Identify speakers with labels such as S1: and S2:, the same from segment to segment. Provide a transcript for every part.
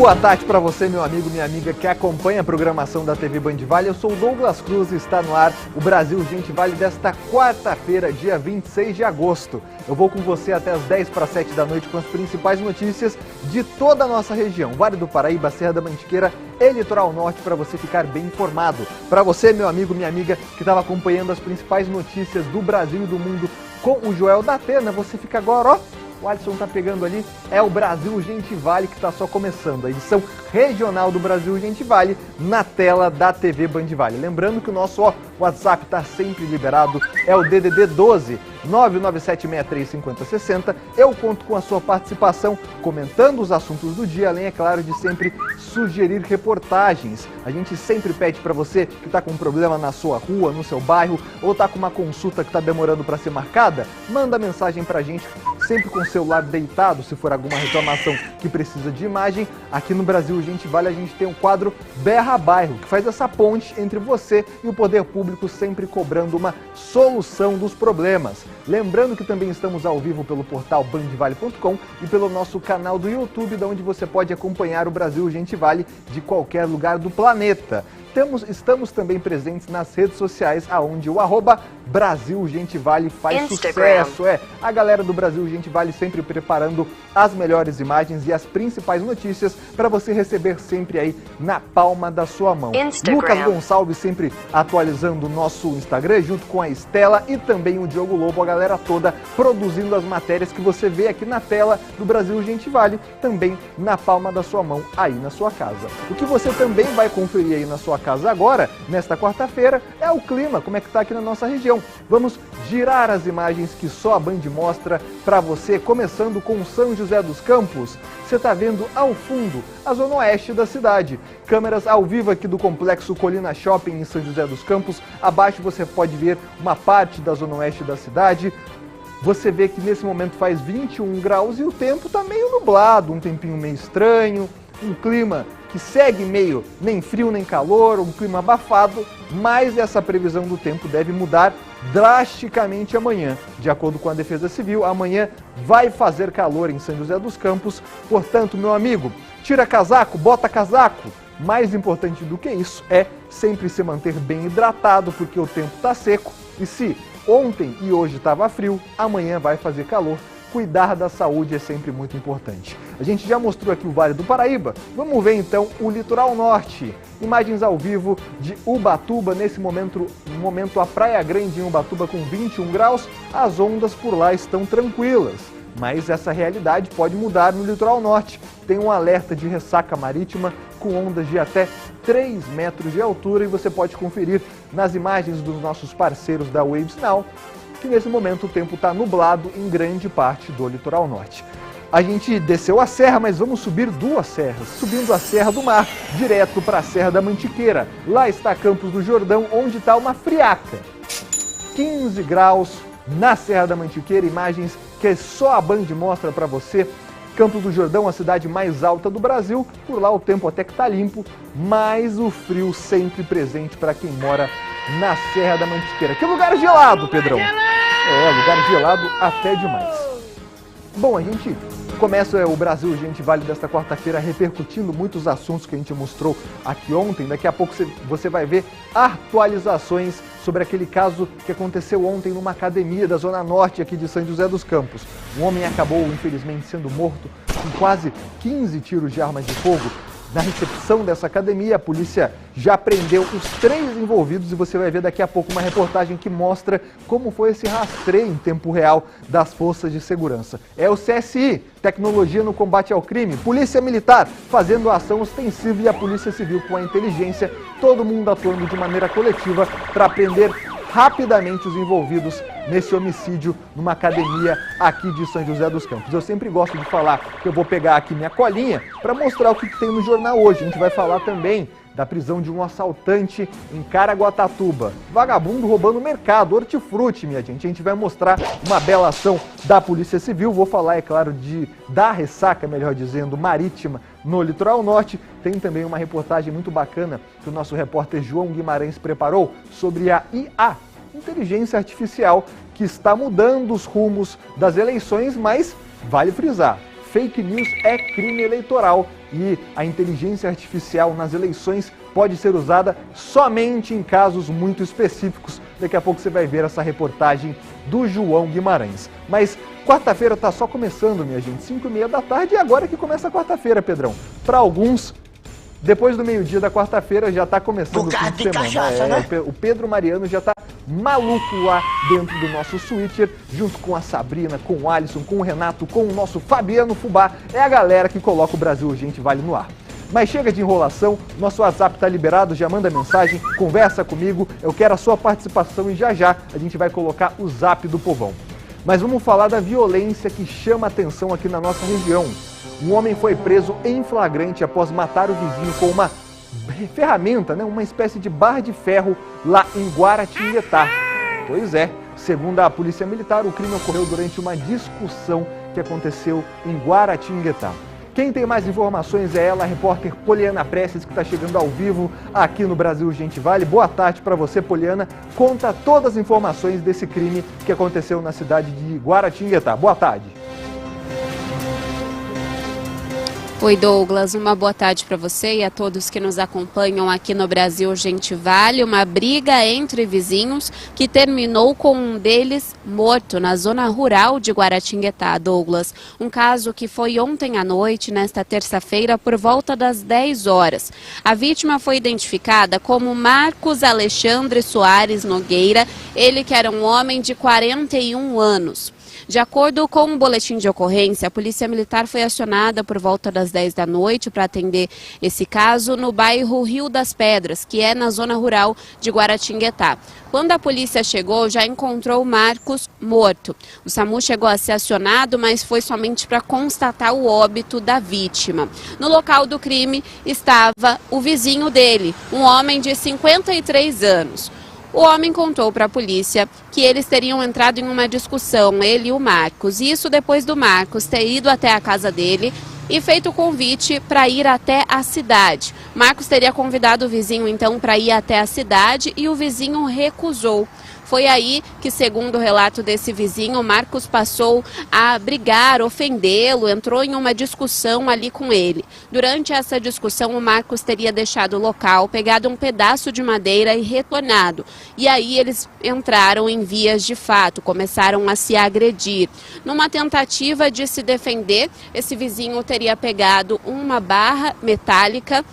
S1: boa tarde para você, meu amigo, minha amiga que acompanha a programação da TV Band Vale. Eu sou o Douglas Cruz e está no ar o Brasil Gente Vale desta quarta-feira, dia 26 de agosto. Eu vou com você até as 10 para 7 da noite com as principais notícias de toda a nossa região. Vale do Paraíba, Serra da Mantiqueira e Litoral Norte, para você ficar bem informado. Para você, meu amigo, minha amiga que estava acompanhando as principais notícias do Brasil e do mundo com o Joel da Atena, você fica agora, ó. O Alisson tá pegando ali, é o Brasil Gente Vale que está só começando, a edição regional do Brasil Gente Vale na tela da TV Band Vale. Lembrando que o nosso WhatsApp está sempre liberado, é o DDD 12 997635060. Eu conto com a sua participação, comentando os assuntos do dia, além, é claro, de sempre sugerir reportagens. A gente sempre pede para você que está com um problema na sua rua, no seu bairro, ou está com uma consulta que está demorando para ser marcada, manda mensagem para a gente, sempre com o celular deitado, se for alguma reclamação que precisa de imagem. Aqui no Brasil Gente Vale a gente tem um quadro Berra Bairro, que faz essa ponte entre você e o poder público, sempre cobrando uma solução dos problemas. Lembrando que também estamos ao vivo pelo portal bandvale.com e pelo nosso canal do YouTube, onde você pode acompanhar o Brasil Gente Vale de qualquer lugar do planeta. Estamos também presentes nas redes sociais, aonde o @Brasil Gente Vale faz sucesso. A galera do Brasil Gente Vale sempre preparando as melhores imagens e as principais notícias para você receber sempre aí na palma da sua mão. Lucas Gonçalves sempre atualizando o nosso Instagram, junto com a Estela e também o Diogo Lobo, a galera toda produzindo as matérias que você vê aqui na tela do Brasil Gente Vale, também na palma da sua mão, aí na sua casa. O que você também vai conferir aí na sua casa agora, nesta quarta-feira, é o clima, como é que está aqui na nossa região. Vamos girar as imagens que só a Band mostra para você, começando com São José dos Campos. Você está vendo ao fundo a zona oeste da cidade. Câmeras ao vivo aqui do Complexo Colina Shopping em São José dos Campos. Abaixo você pode ver uma parte da zona oeste da cidade. Você vê que nesse momento faz 21 graus e o tempo está meio nublado, um tempinho meio estranho, um clima que segue meio nem frio nem calor, um clima abafado, mas essa previsão do tempo deve mudar drasticamente amanhã. De acordo com a Defesa Civil, amanhã vai fazer calor em São José dos Campos, portanto, meu amigo, tira casaco, bota casaco. Mais importante do que isso é sempre se manter bem hidratado, porque o tempo está seco e se ontem e hoje estava frio, amanhã vai fazer calor. Cuidar da saúde é sempre muito importante. A gente já mostrou aqui o Vale do Paraíba, vamos ver então o Litoral Norte. Imagens ao vivo de Ubatuba, nesse momento a Praia Grande em Ubatuba com 21 graus, as ondas por lá estão tranquilas. Mas essa realidade pode mudar no Litoral Norte. Tem um alerta de ressaca marítima com ondas de até 3 metros de altura e você pode conferir nas imagens dos nossos parceiros da Waves Now, que nesse momento o tempo está nublado em grande parte do Litoral Norte. A gente desceu a serra, mas vamos subir duas serras. Subindo a Serra do Mar, direto para a Serra da Mantiqueira. Lá está Campos do Jordão, onde está uma friaca. 15 graus na Serra da Mantiqueira, imagens que só a Band mostra para você. Campos do Jordão, a cidade mais alta do Brasil. Por lá o tempo até que está limpo, mas o frio sempre presente para quem mora na Serra da Mantiqueira. Que lugar gelado, Pedrão! Lugar gelado até demais. Bom, a gente começa o Brasil Gente Vale desta quarta-feira repercutindo muitos assuntos que a gente mostrou aqui ontem. Daqui a pouco você vai ver atualizações sobre aquele caso que aconteceu ontem numa academia da Zona Norte aqui de São José dos Campos. Um homem acabou, infelizmente, sendo morto com quase 15 tiros de armas de fogo. Na recepção dessa academia, a polícia já prendeu os 3 envolvidos e você vai ver daqui a pouco uma reportagem que mostra como foi esse rastreio em tempo real das forças de segurança. É o CSI, Tecnologia no Combate ao Crime, Polícia Militar fazendo a ação ostensiva e a Polícia Civil com a inteligência, todo mundo atuando de maneira coletiva para prender rapidamente os envolvidos nesse homicídio numa academia aqui de São José dos Campos. Eu sempre gosto de falar que eu vou pegar aqui minha colinha para mostrar o que tem no jornal hoje. A gente vai falar também da prisão de um assaltante em Caraguatatuba. Vagabundo roubando mercado, hortifruti, minha gente. A gente vai mostrar uma bela ação da Polícia Civil. Vou falar, é claro, da ressaca, melhor dizendo, marítima no Litoral Norte. Tem também uma reportagem muito bacana que o nosso repórter João Guimarães preparou sobre a IA, inteligência artificial, que está mudando os rumos das eleições, mas vale frisar, fake news é crime eleitoral e a inteligência artificial nas eleições pode ser usada somente em casos muito específicos. Daqui a pouco você vai ver essa reportagem do João Guimarães. Mas quarta-feira está só começando, minha gente, 5h30 da tarde, e agora que começa a quarta-feira, Pedrão. Para alguns, depois do meio-dia da quarta-feira já está começando o fim de semana.
S2: Cachaça, né?
S1: O Pedro Mariano já está maluco lá dentro do nosso switcher, junto com a Sabrina, com o Alisson, com o Renato, com o nosso Fabiano Fubá. É a galera que coloca o Brasil Urgente Vale no ar. Mas chega de enrolação, nosso WhatsApp está liberado, já manda mensagem, conversa comigo, eu quero a sua participação e já a gente vai colocar o zap do povão. Mas vamos falar da violência que chama atenção aqui na nossa região. Um homem foi preso em flagrante após matar o vizinho com uma ferramenta, uma espécie de barra de ferro lá em Guaratinguetá. Pois é, segundo a Polícia Militar, o crime ocorreu durante uma discussão que aconteceu em Guaratinguetá. Quem tem mais informações é ela, a repórter Poliana Prestes, que está chegando ao vivo aqui no Brasil Urgente Vale. Boa tarde para você, Poliana. Conta todas as informações desse crime que aconteceu na cidade de Guaratinguetá. Boa tarde.
S3: Oi, Douglas, uma boa tarde para você e a todos que nos acompanham aqui no Brasil Urgente Vale. Uma briga entre vizinhos que terminou com um deles morto na zona rural de Guaratinguetá, Douglas. Um caso que foi ontem à noite, nesta terça-feira, por volta das 10 horas. A vítima foi identificada como Marcos Alexandre Soares Nogueira, ele que era um homem de 41 anos. De acordo com um boletim de ocorrência, a Polícia Militar foi acionada por volta das 10 da noite para atender esse caso no bairro Rio das Pedras, que é na zona rural de Guaratinguetá. Quando a polícia chegou, já encontrou o Marcos morto. O SAMU chegou a ser acionado, mas foi somente para constatar o óbito da vítima. No local do crime estava o vizinho dele, um homem de 53 anos. O homem contou para a polícia que eles teriam entrado em uma discussão, ele e o Marcos. Isso depois do Marcos ter ido até a casa dele e feito o convite para ir até a cidade. Marcos teria convidado o vizinho, então, para ir até a cidade e o vizinho recusou. Foi aí que, segundo o relato desse vizinho, Marcos passou a brigar, ofendê-lo, entrou em uma discussão ali com ele. Durante essa discussão, o Marcos teria deixado o local, pegado um pedaço de madeira e retornado. E aí eles entraram em vias de fato, começaram a se agredir. Numa tentativa de se defender, esse vizinho teria pegado uma barra metálica,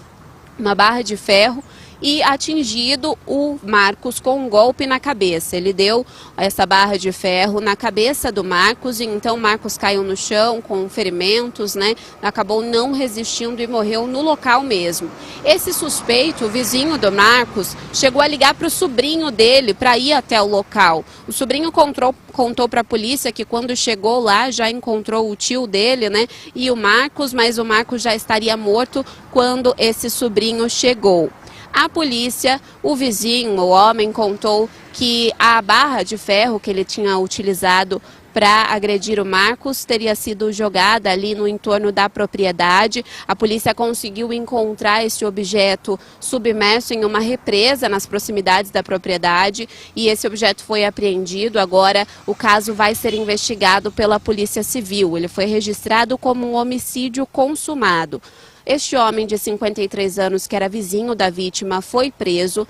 S3: uma barra de ferro, e atingido o Marcos com um golpe na cabeça. Ele deu essa barra de ferro na cabeça do Marcos e então o Marcos caiu no chão com ferimentos, acabou não resistindo e morreu no local mesmo. Esse suspeito, o vizinho do Marcos, chegou a ligar para o sobrinho dele para ir até o local. O sobrinho contou para a polícia que quando chegou lá já encontrou o tio dele, e o Marcos, mas o Marcos já estaria morto quando esse sobrinho chegou. A polícia, o vizinho, o homem, contou que a barra de ferro que ele tinha utilizado para agredir o Marcos teria sido jogada ali no entorno da propriedade. A polícia conseguiu encontrar esse objeto submerso em uma represa nas proximidades da propriedade e esse objeto foi apreendido. Agora o caso vai ser investigado pela Polícia Civil. Ele foi registrado como um homicídio consumado. Este homem de 53 anos, que era vizinho da vítima, foi preso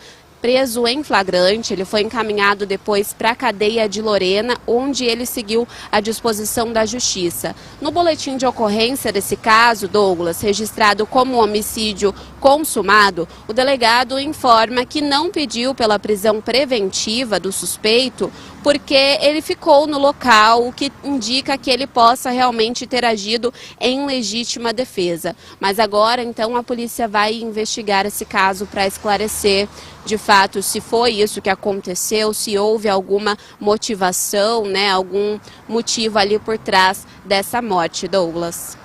S3: em flagrante. Ele foi encaminhado depois para a cadeia de Lorena, onde ele seguiu à disposição da justiça. No boletim de ocorrência desse caso, Douglas, registrado como homicídio consumado, o delegado informa que não pediu pela prisão preventiva do suspeito porque ele ficou no local, o que indica que ele possa realmente ter agido em legítima defesa. Mas agora, então, a polícia vai investigar esse caso para esclarecer de fato se foi isso que aconteceu, se houve alguma motivação, algum motivo ali por trás dessa morte, Douglas.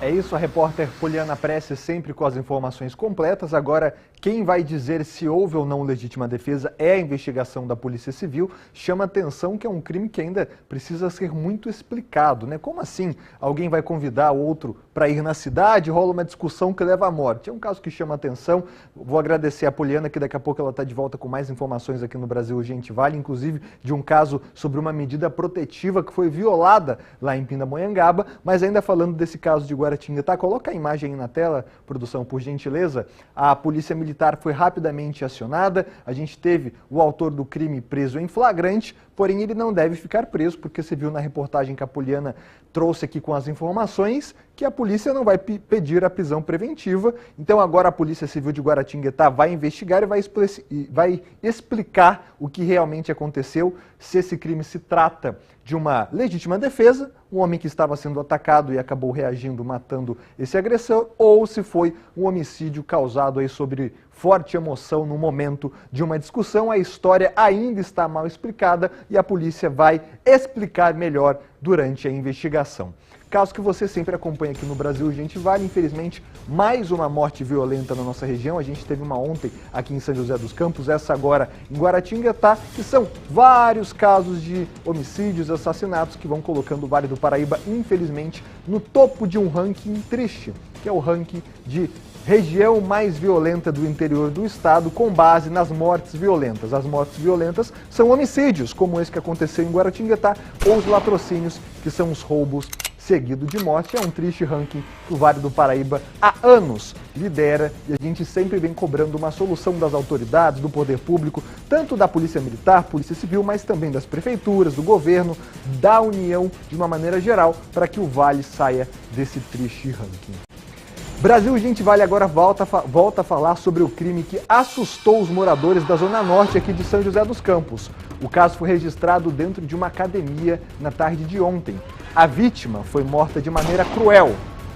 S1: É isso, a repórter Poliana Prestes sempre com as informações completas. Agora, quem vai dizer se houve ou não legítima defesa é a investigação da Polícia Civil. Chama atenção que é um crime que ainda precisa ser muito explicado, né? Como assim alguém vai convidar o outro para ir na cidade, rola uma discussão que leva à morte? É um caso que chama atenção. Vou agradecer a Poliana, que daqui a pouco ela está de volta com mais informações aqui no Brasil Urgente Vale, inclusive de um caso sobre uma medida protetiva que foi violada lá em Pindamonhangaba. Mas ainda falando desse caso de Guaratinguetá, coloca a imagem aí na tela, produção, por gentileza. A Polícia Militar foi rapidamente acionada, a gente teve o autor do crime preso em flagrante, porém ele não deve ficar preso, porque você viu na reportagem que a Poliana trouxe aqui com as informações que a polícia não vai pedir a prisão preventiva. Então agora a Polícia Civil de Guaratinguetá vai investigar e vai explicar o que realmente aconteceu, se esse crime se trata de uma legítima defesa, um homem que estava sendo atacado e acabou reagindo, matando esse agressor, ou se foi um homicídio causado aí sobre forte emoção no momento de uma discussão. A história ainda está mal explicada e a polícia vai explicar melhor durante a investigação. Caso que você sempre acompanha aqui no Brasil Urgente Vale, infelizmente, mais uma morte violenta na nossa região. A gente teve uma ontem aqui em São José dos Campos, essa agora em Guaratinguetá, que são vários casos de homicídios, assassinatos que vão colocando o Vale do Paraíba, infelizmente, no topo de um ranking triste, que é o ranking de região mais violenta do interior do estado, com base nas mortes violentas. As mortes violentas são homicídios, como esse que aconteceu em Guaratinguetá, ou os latrocínios, que são os roubos seguido de morte. É um triste ranking que o Vale do Paraíba há anos lidera e a gente sempre vem cobrando uma solução das autoridades, do poder público, tanto da Polícia Militar, Polícia Civil, mas também das prefeituras, do governo, da União, de uma maneira geral, para que o Vale saia desse triste ranking. Brasil Urgente Vale agora volta a falar sobre o crime que assustou os moradores da Zona Norte aqui de São José dos Campos. O caso foi registrado dentro de uma academia na tarde de ontem. A vítima foi morta de maneira cruel,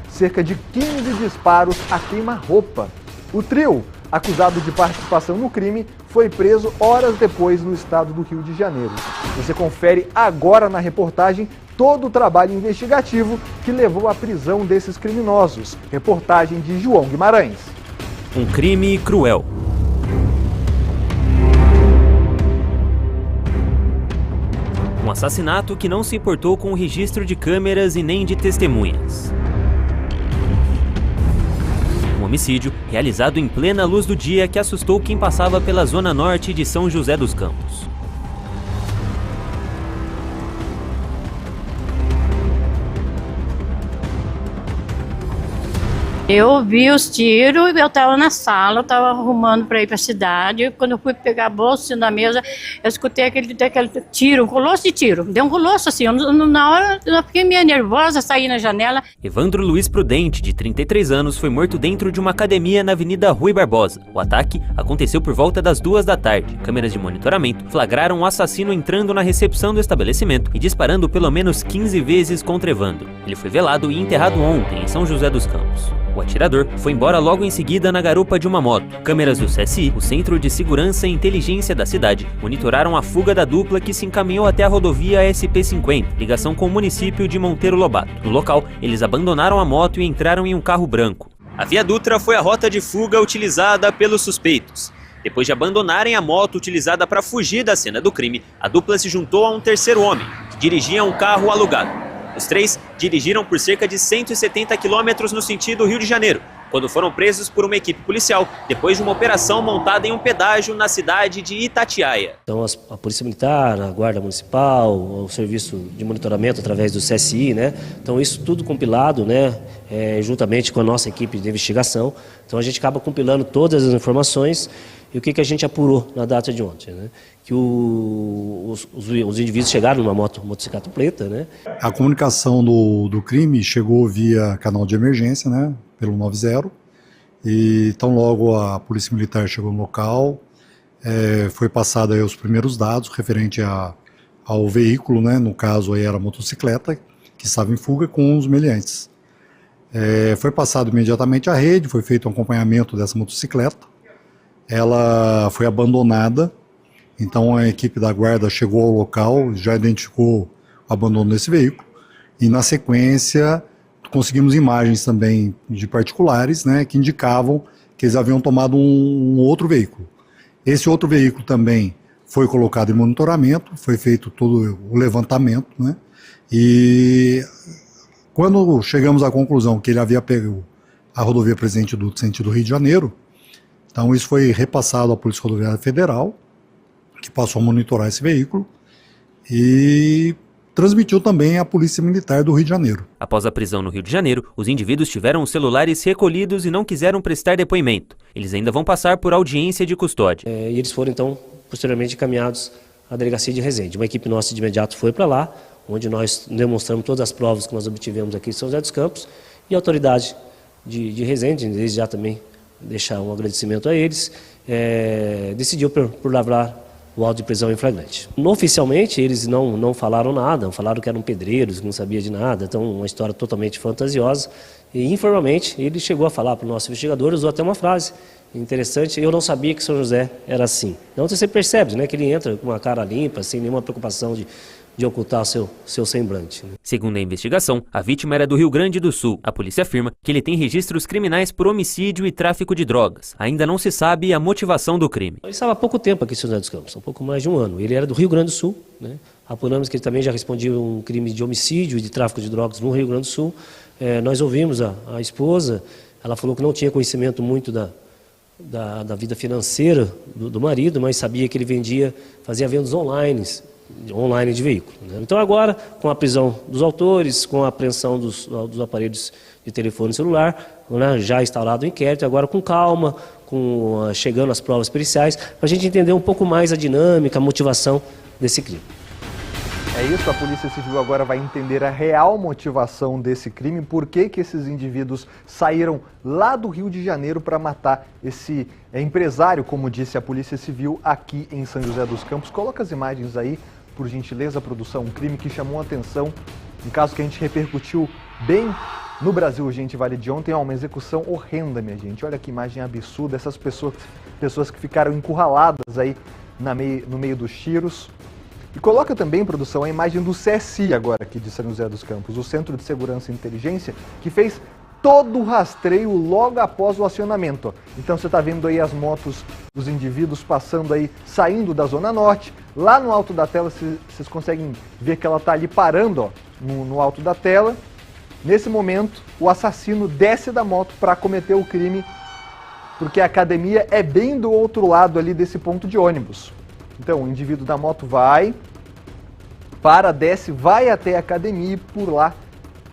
S1: cerca de 15 disparos a queima-roupa. O trio, acusado de participação no crime, foi preso horas depois no estado do Rio de Janeiro. Você confere agora na reportagem todo o trabalho investigativo que levou à prisão desses criminosos. Reportagem de João Guimarães.
S2: Um crime cruel. Um assassinato que não se importou com o registro de câmeras e nem de testemunhas. Um homicídio realizado em plena luz do dia que assustou quem passava pela zona norte de São José dos Campos.
S4: Eu ouvi os tiros, eu estava na sala, eu estava arrumando para ir para a cidade. Quando eu fui pegar a bolsa na mesa, eu escutei aquele tiro, um colosso de tiro. Deu um colosso assim, na hora eu fiquei meio nervosa, saí na janela.
S2: Evandro Luiz Prudente, de 33 anos, foi morto dentro de uma academia na Avenida Rui Barbosa. O ataque aconteceu por volta das 2 da tarde. Câmeras de monitoramento flagraram o assassino entrando na recepção do estabelecimento e disparando pelo menos 15 vezes contra Evandro. Ele foi velado e enterrado ontem em São José dos Campos. O atirador foi embora logo em seguida na garupa de uma moto. Câmeras do CSI, o Centro de Segurança e Inteligência da cidade, monitoraram a fuga da dupla que se encaminhou até a rodovia SP-50, ligação com o município de Monteiro Lobato. No local, eles abandonaram a moto e entraram em um carro branco. A Via Dutra foi a rota de fuga utilizada pelos suspeitos. Depois de abandonarem a moto utilizada para fugir da cena do crime, a dupla se juntou a um terceiro homem, que dirigia um carro alugado. Os três dirigiram por cerca de 170 quilômetros no sentido Rio de Janeiro, quando foram presos por uma equipe policial, depois de uma operação montada em um pedágio na cidade de Itatiaia.
S5: Então a Polícia Militar, a Guarda Municipal, o Serviço de Monitoramento através do CSI, né? Então isso tudo compilado, né? Juntamente com a nossa equipe de investigação. Então a gente acaba compilando todas as informações. E o que a gente apurou na data de ontem, né? Que os indivíduos chegaram numa motocicleta preta, né?
S6: A comunicação do crime chegou via canal de emergência, né? Pelo 90. E tão logo a Polícia Militar chegou no local, foi passado aí os primeiros dados referente ao veículo, né? No caso aí era a motocicleta que estava em fuga com os meliantes. Foi passado imediatamente à rede, foi feito um acompanhamento dessa motocicleta. Ela foi abandonada, então a equipe da guarda chegou ao local, já identificou o abandono desse veículo e na sequência conseguimos imagens também de particulares, né, que indicavam que eles haviam tomado um outro veículo. Esse outro veículo também foi colocado em monitoramento, foi feito todo o levantamento, né, e quando chegamos à conclusão que ele havia pego a rodovia Presidente Dutra, sentido Rio de Janeiro, então isso foi repassado à Polícia Rodoviária Federal, que passou a monitorar esse veículo, e transmitiu também à Polícia Militar do Rio de Janeiro.
S2: Após a prisão no Rio de Janeiro, os indivíduos tiveram os celulares recolhidos e não quiseram prestar depoimento. Eles ainda vão passar por audiência de custódia.
S5: E eles foram, então, posteriormente encaminhados à delegacia de Resende. Uma equipe nossa de imediato foi para lá, onde nós demonstramos todas as provas que nós obtivemos aqui em São José dos Campos, e a autoridade de Resende, desde já também deixar um agradecimento a eles, decidiu por lavrar o auto de prisão em flagrante. Oficialmente, eles não falaram nada, falaram que eram pedreiros, que não sabia de nada, então uma história totalmente fantasiosa. E informalmente, ele chegou a falar para o nosso investigador, usou até uma frase interessante: eu não sabia que São José era assim. Então você percebe, né, que ele entra com uma cara limpa, sem nenhuma preocupação de ocultar seu semblante.
S2: Segundo a investigação, a vítima era do Rio Grande do Sul. A polícia afirma que ele tem registros criminais por homicídio e tráfico de drogas. Ainda não se sabe a motivação do crime.
S5: Ele estava há pouco tempo aqui em São José dos Campos, um pouco mais de um ano. Ele era do Rio Grande do Sul, né? Apuramos que ele também já respondia um crime de homicídio e de tráfico de drogas no Rio Grande do Sul. Nós ouvimos a esposa, ela falou que não tinha conhecimento muito da vida financeira do marido, mas sabia que ele fazia vendas online de veículo, né? Então agora, com a prisão dos autores, com a apreensão dos aparelhos de telefone celular, né, já instalado o inquérito, agora com calma, chegando as provas periciais, para a gente entender um pouco mais a dinâmica, a motivação desse crime.
S1: É isso, a Polícia Civil agora vai entender a real motivação desse crime, por que esses indivíduos saíram lá do Rio de Janeiro para matar esse empresário, como disse a Polícia Civil, aqui em São José dos Campos. Coloca as imagens aí, por gentileza, produção. Um crime que chamou a atenção, um caso que a gente repercutiu bem no Brasil Urgente Vale de ontem. Uma execução horrenda, minha gente. Olha que imagem absurda, essas pessoas que ficaram encurraladas aí no meio dos tiros. E coloca também, produção, a imagem do CSI agora aqui de São José dos Campos, o Centro de Segurança e Inteligência, que fez todo o rastreio logo após o acionamento. Então você está vendo aí as motos dos indivíduos passando aí, saindo da Zona Norte. Lá no alto da tela vocês conseguem ver que ela está ali parando, ó, no alto da tela. Nesse momento, o assassino desce da moto para cometer o crime, porque a academia é bem do outro lado ali desse ponto de ônibus. Então, o indivíduo da moto desce, vai até a academia e por lá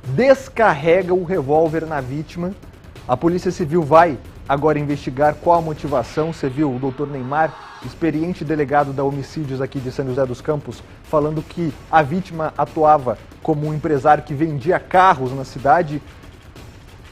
S1: descarrega o revólver na vítima. A Polícia Civil vai agora investigar qual a motivação. Você viu o doutor Neymar, experiente delegado da homicídios aqui de São José dos Campos, falando que a vítima atuava como um empresário que vendia carros na cidade.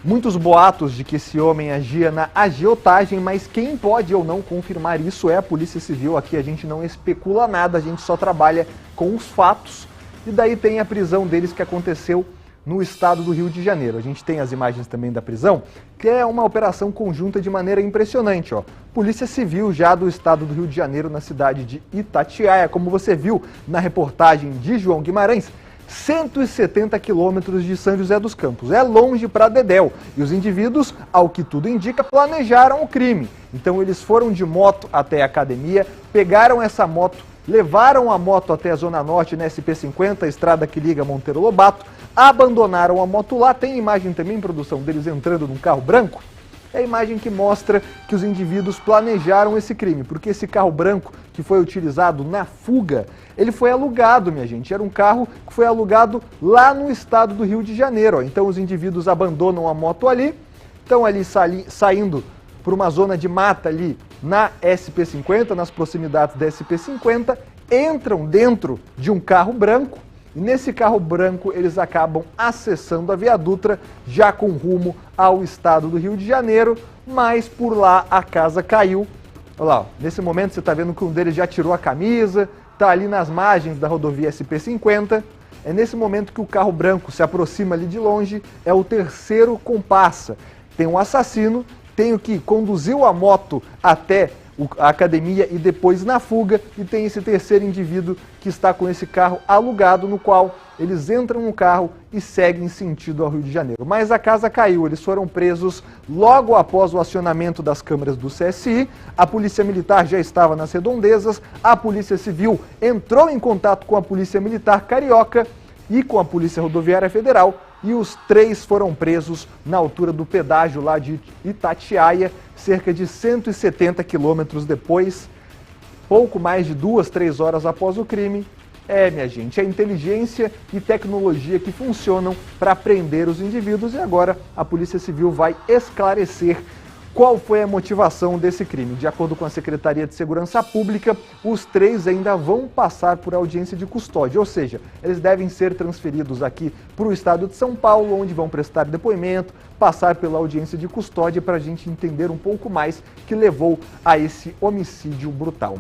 S1: Muitos boatos de que esse homem agia na agiotagem, mas quem pode ou não confirmar isso é a Polícia Civil. Aqui a gente não especula nada, a gente só trabalha com os fatos. E daí tem a prisão deles que aconteceu no estado do Rio de Janeiro. A gente tem as imagens também da prisão, que é uma operação conjunta de maneira impressionante, ó. Polícia Civil já do estado do Rio de Janeiro, na cidade de Itatiaia, como você viu na reportagem de João Guimarães, 170 quilômetros de São José dos Campos. É longe para dedéu. E os indivíduos, ao que tudo indica, planejaram o crime. Então eles foram de moto até a academia, pegaram essa moto, levaram a moto até a Zona Norte, na SP50, a estrada que liga Monteiro Lobato, abandonaram a moto lá. Tem imagem também, produção, deles entrando num carro branco? É a imagem que mostra que os indivíduos planejaram esse crime, porque esse carro branco que foi utilizado na fuga, ele foi alugado, minha gente. Era um carro que foi alugado lá no estado do Rio de Janeiro, ó. Então os indivíduos abandonam a moto ali, estão ali saindo por uma zona de mata ali na SP50, nas proximidades da SP50, entram dentro de um carro branco. E nesse carro branco eles acabam acessando a Via Dutra, já com rumo ao estado do Rio de Janeiro, mas por lá a casa caiu. Olha lá, ó, nesse momento você está vendo que um deles já tirou a camisa, está ali nas margens da rodovia SP50. É nesse momento que o carro branco se aproxima ali de longe, é o terceiro comparsa. Tem um assassino, tem o que conduziu a moto até a academia e depois na fuga. E tem esse terceiro indivíduo que está com esse carro alugado, no qual eles entram no carro e seguem sentido ao Rio de Janeiro. Mas a casa caiu, eles foram presos logo após o acionamento das câmeras do CSI. A Polícia Militar já estava nas redondezas, a Polícia Civil entrou em contato com a Polícia Militar Carioca e com a Polícia Rodoviária Federal, e os três foram presos na altura do pedágio lá de Itatiaia, cerca de 170 quilômetros depois, pouco mais de 2-3 horas após o crime. Minha gente, é inteligência e tecnologia que funcionam para prender os indivíduos, e agora a Polícia Civil vai esclarecer qual foi a motivação desse crime. De acordo com a Secretaria de Segurança Pública, os três ainda vão passar por audiência de custódia, ou seja, eles devem ser transferidos aqui para o estado de São Paulo, onde vão prestar depoimento, passar pela audiência de custódia, para a gente entender um pouco mais que levou a esse homicídio brutal.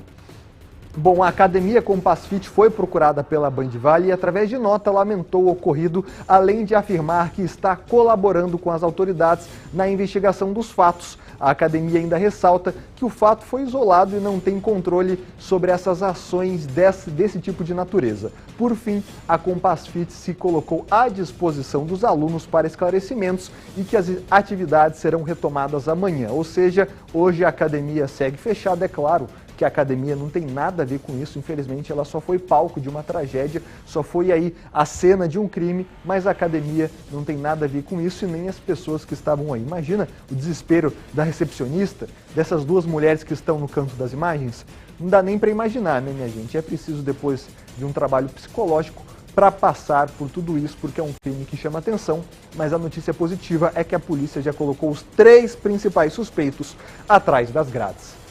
S1: Bom, a academia Compass Fit foi procurada pela Band Vale e, através de nota, lamentou o ocorrido, além de afirmar que está colaborando com as autoridades na investigação dos fatos. A academia ainda ressalta que o fato foi isolado e não tem controle sobre essas ações desse tipo de natureza. Por fim, a Compass Fit se colocou à disposição dos alunos para esclarecimentos e que as atividades serão retomadas amanhã. Ou seja, hoje a academia segue fechada, é claro que a academia não tem nada a ver com isso, infelizmente ela só foi palco de uma tragédia, só foi aí a cena de um crime, mas a academia não tem nada a ver com isso e nem as pessoas que estavam aí. Imagina o desespero da recepcionista, dessas duas mulheres que estão no canto das imagens, não dá nem para imaginar, né, minha gente? É preciso depois de um trabalho psicológico para passar por tudo isso, porque é um crime que chama atenção, mas a notícia positiva é que a polícia já colocou os três principais suspeitos atrás das grades.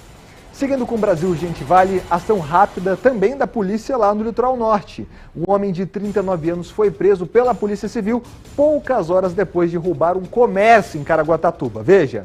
S1: Seguindo com o Brasil Urgente Vale, ação rápida também da polícia lá no litoral norte. Um homem de 39 anos foi preso pela Polícia Civil poucas horas depois de roubar um comércio em Caraguatatuba. Veja.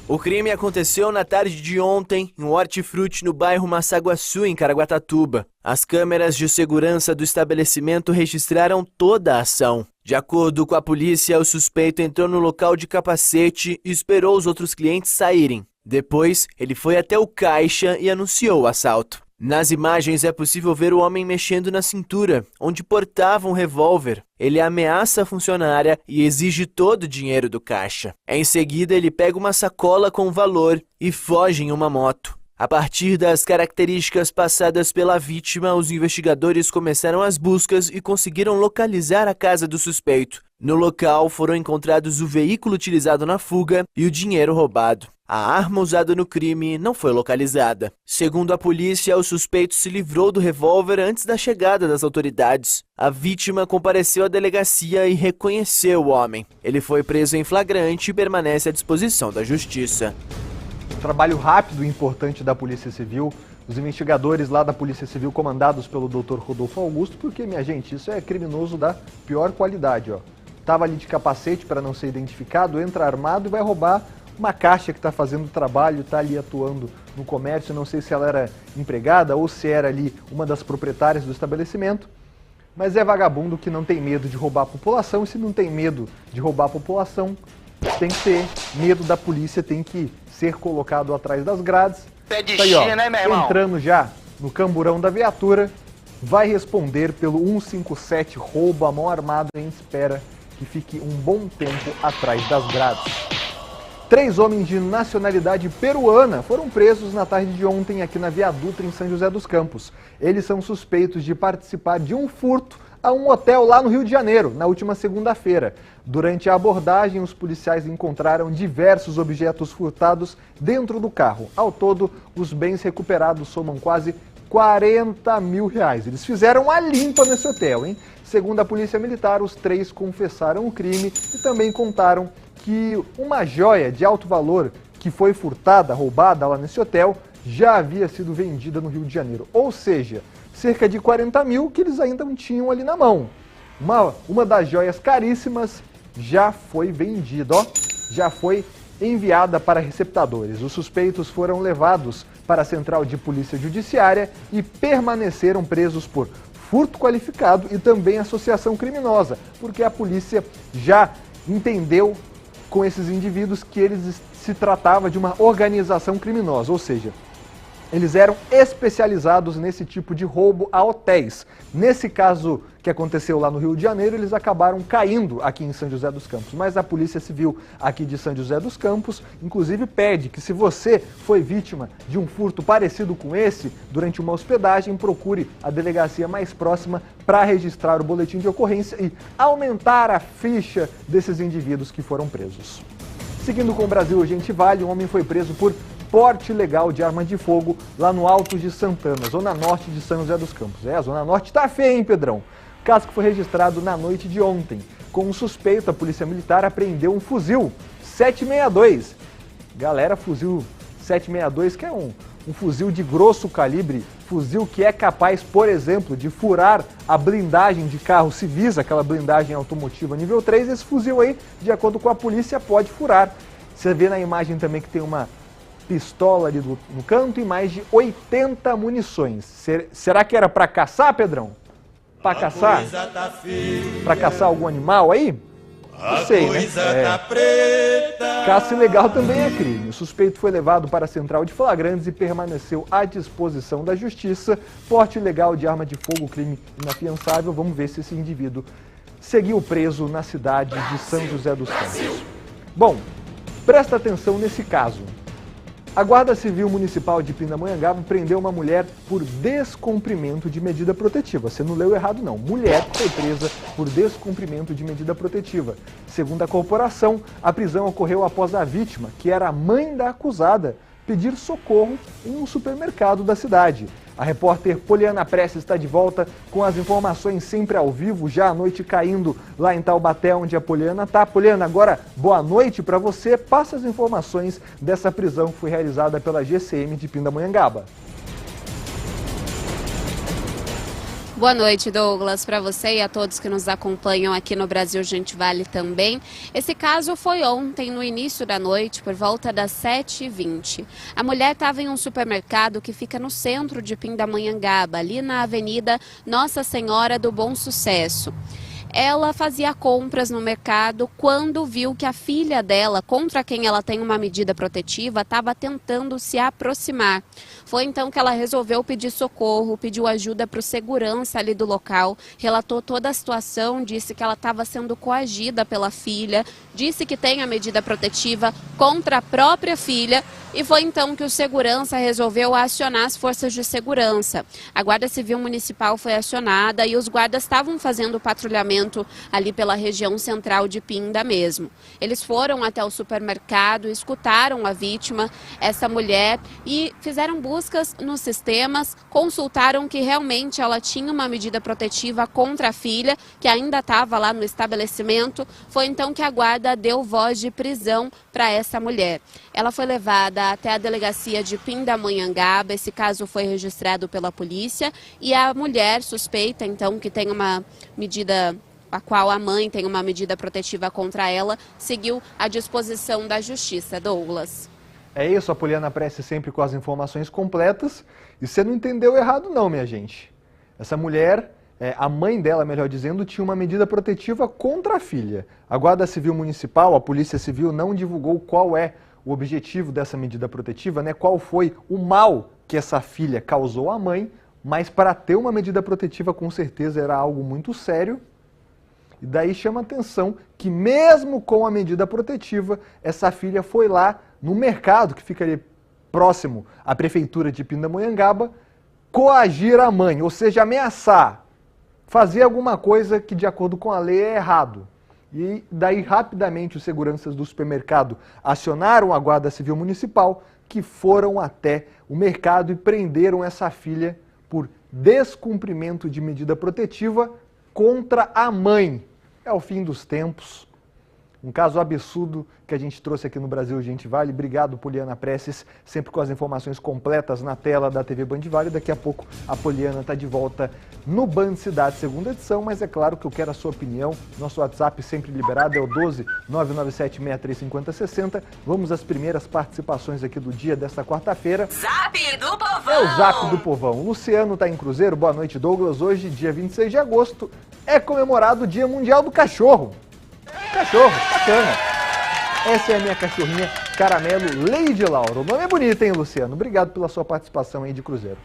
S7: O crime aconteceu na tarde de ontem, em um hortifruti no bairro Massaguaçu, em Caraguatatuba. As câmeras de segurança do estabelecimento registraram toda a ação. De acordo com a polícia, o suspeito entrou no local de capacete e esperou os outros clientes saírem. Depois, ele foi até o caixa e anunciou o assalto. Nas imagens é possível ver o homem mexendo na cintura, onde portava um revólver. Ele ameaça a funcionária e exige todo o dinheiro do caixa. Em seguida, ele pega uma sacola com valor e foge em uma moto. A partir das características passadas pela vítima, os investigadores começaram as buscas e conseguiram localizar a casa do suspeito. No local foram encontrados o veículo utilizado na fuga e o dinheiro roubado. A arma usada no crime não foi localizada. Segundo a polícia, o suspeito se livrou do revólver antes da chegada das autoridades. A vítima compareceu à delegacia e reconheceu o homem. Ele foi preso em flagrante e permanece à disposição da justiça.
S1: Trabalho rápido e importante da Polícia Civil, os investigadores lá da Polícia Civil comandados pelo Dr. Rodolfo Augusto, porque, minha gente, isso é criminoso da pior qualidade, ó. Tava ali de capacete para não ser identificado, entra armado e vai roubar uma caixa que está fazendo o trabalho, está ali atuando no comércio, não sei se ela era empregada ou se era ali uma das proprietárias do estabelecimento, mas é vagabundo que não tem medo de roubar a população, e se não tem medo de roubar a população, tem que ter medo da polícia, tem que ser colocado atrás das grades.
S8: Pé de China, né, meu irmão?
S1: Entrando já no camburão da viatura, vai responder pelo 157 roubo à mão armada em espera que fique um bom tempo atrás das grades. 3 homens de nacionalidade peruana foram presos na tarde de ontem aqui na Via Dutra, em São José dos Campos. Eles são suspeitos de participar de um furto a um hotel lá no Rio de Janeiro, na última segunda-feira. Durante a abordagem, os policiais encontraram diversos objetos furtados dentro do carro. Ao todo, os bens recuperados somam quase R$40 mil. Eles fizeram a limpa nesse hotel, hein? Segundo a Polícia Militar, os 3 confessaram o crime e também contaram que uma joia de alto valor que foi furtada, roubada lá nesse hotel, já havia sido vendida no Rio de Janeiro. Ou seja, cerca de 40 mil que eles ainda não tinham ali na mão. Uma das joias caríssimas já foi vendida, ó, já foi enviada para receptadores. Os suspeitos foram levados para a Central de Polícia Judiciária e permaneceram presos por furto qualificado e também associação criminosa, porque a polícia já entendeu com esses indivíduos que se tratava de uma organização criminosa, ou seja, eles eram especializados nesse tipo de roubo a hotéis. Nesse caso que aconteceu lá no Rio de Janeiro, eles acabaram caindo aqui em São José dos Campos. Mas a Polícia Civil aqui de São José dos Campos, inclusive, pede que, se você foi vítima de um furto parecido com esse durante uma hospedagem, procure a delegacia mais próxima para registrar o boletim de ocorrência e aumentar a ficha desses indivíduos que foram presos. Seguindo com o Brasil Urgente Vale, um homem foi preso por porte ilegal de arma de fogo lá no Alto de Santana, zona norte de São José dos Campos. A zona norte tá feia, hein, Pedrão? O caso que foi registrado na noite de ontem. Com um suspeito, a Polícia Militar apreendeu um fuzil 762. Galera, fuzil 762, que é um fuzil de grosso calibre, fuzil que é capaz, por exemplo, de furar a blindagem de carros civis, aquela blindagem automotiva nível 3. Esse fuzil aí, de acordo com a polícia, pode furar. Você vê na imagem também que tem uma pistola ali no canto e mais de 80 munições. Será que era para caçar, Pedrão? Para caçar? Para caçar algum animal aí? Não sei, né? Caça ilegal também é crime. O suspeito foi levado para a central de flagrantes e permaneceu à disposição da justiça. Porte ilegal de arma de fogo, crime inafiançável. Vamos ver se esse indivíduo seguiu preso na cidade de São José dos Campos. Bom, presta atenção nesse caso. A Guarda Civil Municipal de Pindamonhangaba prendeu uma mulher por descumprimento de medida protetiva. Você não leu errado, não. Mulher foi presa por descumprimento de medida protetiva. Segundo a corporação, a prisão ocorreu após a vítima, que era a mãe da acusada, pedir socorro em um supermercado da cidade. A repórter Poliana Prestes está de volta com as informações sempre ao vivo, já à noite caindo lá em Taubaté, onde a Poliana está. Poliana, agora boa noite para você. Passa as informações dessa prisão que foi realizada pela GCM de Pindamonhangaba.
S3: Boa noite, Douglas, para você e a todos que nos acompanham aqui no Brasil Urgente Vale também. Esse caso foi ontem, no início da noite, por volta das 7h20. A mulher estava em um supermercado que fica no centro de Pindamonhangaba, ali na Avenida Nossa Senhora do Bom Sucesso. Ela fazia compras no mercado quando viu que a filha dela, contra quem ela tem uma medida protetiva, estava tentando se aproximar. Foi então que ela resolveu pedir socorro, pediu ajuda para o segurança ali do local, relatou toda a situação, disse que ela estava sendo coagida pela filha, disse que tem a medida protetiva contra a própria filha e foi então que o segurança resolveu acionar as forças de segurança. A Guarda Civil Municipal foi acionada e os guardas estavam fazendo patrulhamento ali pela região central de Pinda mesmo. Eles foram até o supermercado, escutaram a vítima, essa mulher, e fizeram buscas nos sistemas, consultaram que realmente ela tinha uma medida protetiva contra a filha, que ainda estava lá no estabelecimento. Foi então que a guarda deu voz de prisão para essa mulher. Ela foi levada até a delegacia de Pindamonhangaba, esse caso foi registrado pela polícia e a mulher suspeita então que tem uma medida, a qual a mãe tem uma medida protetiva contra ela, seguiu à disposição da justiça. Douglas.
S1: É isso, a Poliana aparece sempre com as informações completas e você não entendeu errado não, minha gente. Essa mulher, a mãe dela, melhor dizendo, tinha uma medida protetiva contra a filha. A Guarda Civil Municipal, a Polícia Civil, não divulgou qual é o objetivo dessa medida protetiva, né? Qual foi o mal que essa filha causou à mãe, mas para ter uma medida protetiva com certeza era algo muito sério. E daí chama atenção que mesmo com a medida protetiva, essa filha foi lá no mercado, que fica ali próximo à prefeitura de Pindamonhangaba, coagir a mãe, ou seja, ameaçar, fazer alguma coisa que de acordo com a lei é errado. E daí rapidamente os seguranças do supermercado acionaram a Guarda Civil Municipal, que foram até o mercado e prenderam essa filha por descumprimento de medida protetiva contra a mãe. É o fim dos tempos. Um caso absurdo que a gente trouxe aqui no Brasil Urgente Vale. Obrigado, Poliana Prestes, sempre com as informações completas na tela da TV Band Vale. Daqui a pouco a Poliana está de volta no Band Cidade, segunda edição, mas é claro que eu quero a sua opinião. Nosso WhatsApp sempre liberado é o 12 997 63 50 60. Vamos às primeiras participações aqui do dia desta quarta-feira.
S9: Zap do Povão!
S1: É o Zap do Povão. Luciano está em Cruzeiro. Boa noite, Douglas. Hoje, dia 26 de agosto, é comemorado o Dia Mundial do Cachorro. Cachorro, bacana. Essa é a minha cachorrinha Caramelo Lady Laura. O nome é bonito, hein, Luciano? Obrigado pela sua participação aí de Cruzeiro.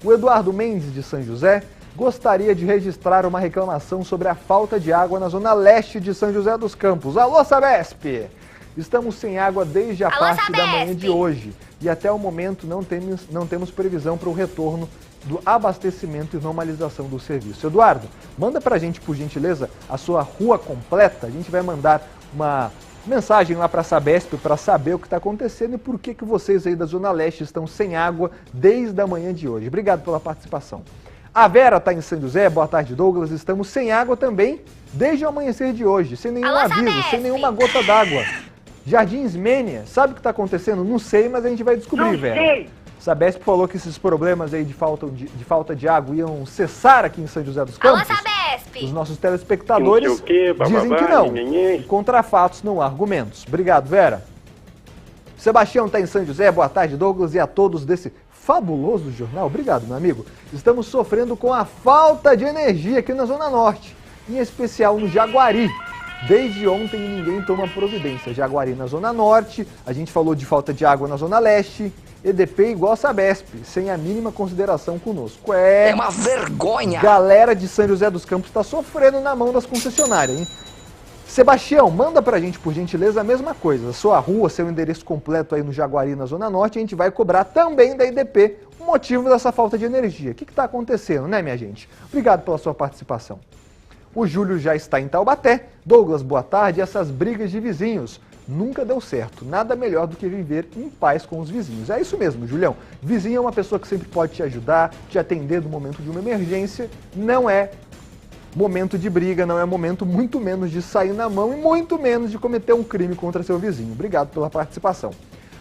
S1: O Eduardo Mendes, de São José, gostaria de registrar uma reclamação sobre a falta de água na zona leste de São José dos Campos. Alô, Sabesp! Estamos sem água desde a parte da manhã de hoje e até o momento não temos previsão para o retorno do abastecimento e normalização do serviço. Eduardo, manda pra gente, por gentileza, a sua rua completa. A gente vai mandar uma mensagem lá para a Sabesp para saber o que está acontecendo e por que vocês aí da Zona Leste estão sem água desde a manhã de hoje. Obrigado pela participação. A Vera está em São José. Boa tarde, Douglas. Estamos sem água também desde o amanhecer de hoje, sem nenhum aviso, sem nenhuma gota d'água. Jardins Mênia, sabe o que está acontecendo? Não sei, mas a gente vai descobrir, Vera. Sabesp falou que esses problemas aí de falta de água iam cessar aqui em São José dos Campos.
S9: Alô, Sabesp!
S1: Os nossos telespectadores dizem que não. E contra fatos não há argumentos. Obrigado, Vera. Sebastião está em São José. Boa tarde, Douglas, e a todos desse fabuloso jornal. Obrigado, meu amigo. Estamos sofrendo com a falta de energia aqui na Zona Norte, em especial no Jaguari. Desde ontem ninguém toma providência. Jaguari na Zona Norte, a gente falou de falta de água na Zona Leste, EDP igual a Sabesp, sem a mínima consideração conosco. É uma vergonha! Galera de São José dos Campos está sofrendo na mão das concessionárias, hein? Sebastião, manda pra gente, por gentileza, a mesma coisa. Sua rua, seu endereço completo aí no Jaguari, na Zona Norte, a gente vai cobrar também da EDP o motivo dessa falta de energia. O que está acontecendo, né, minha gente? Obrigado pela sua participação. O Júlio já está em Taubaté. Douglas, boa tarde. Essas brigas de vizinhos nunca deu certo. Nada melhor do que viver em paz com os vizinhos. É isso mesmo, Julião. Vizinho é uma pessoa que sempre pode te ajudar, te atender no momento de uma emergência. Não é momento de briga, não é momento muito menos de sair na mão e muito menos de cometer um crime contra seu vizinho. Obrigado pela participação.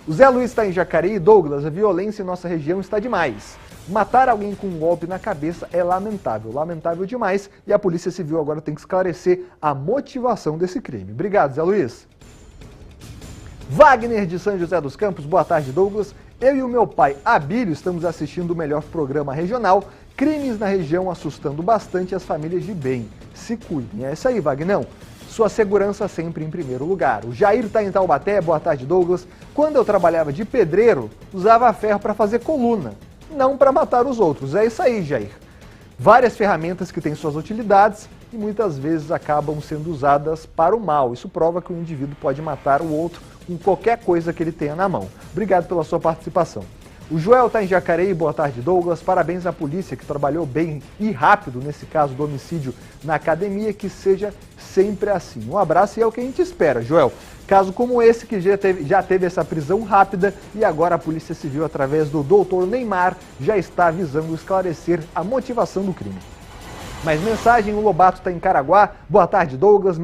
S1: O Zé Luiz está em Jacareí. E Douglas, a violência em nossa região está demais. Matar alguém com um golpe na cabeça é lamentável, lamentável demais, e a Polícia Civil agora tem que esclarecer a motivação desse crime. Obrigado, Zé Luiz. Wagner de São José dos Campos, boa tarde, Douglas. Eu e o meu pai, Abílio, estamos assistindo o melhor programa regional, Crimes na Região, assustando bastante as famílias de bem. Se cuidem. É isso aí, Wagner. Sua segurança sempre em primeiro lugar. O Jair está em Taubaté, boa tarde, Douglas. Quando eu trabalhava de pedreiro, usava ferro para fazer coluna, não para matar os outros. É isso aí, Jair. Várias ferramentas que têm suas utilidades e muitas vezes acabam sendo usadas para o mal. Isso prova que o indivíduo pode matar o outro com qualquer coisa que ele tenha na mão. Obrigado pela sua participação. O Joel está em Jacareí, boa tarde, Douglas. Parabéns à polícia que trabalhou bem e rápido nesse caso do homicídio na academia, que seja sempre assim. Um abraço e é o que a gente espera, Joel. Caso como esse, que já teve essa prisão rápida e agora a Polícia Civil, através do doutor Neymar, já está visando esclarecer a motivação do crime. Mais mensagem, o Lobato está em Caraguá. Boa tarde, Douglas.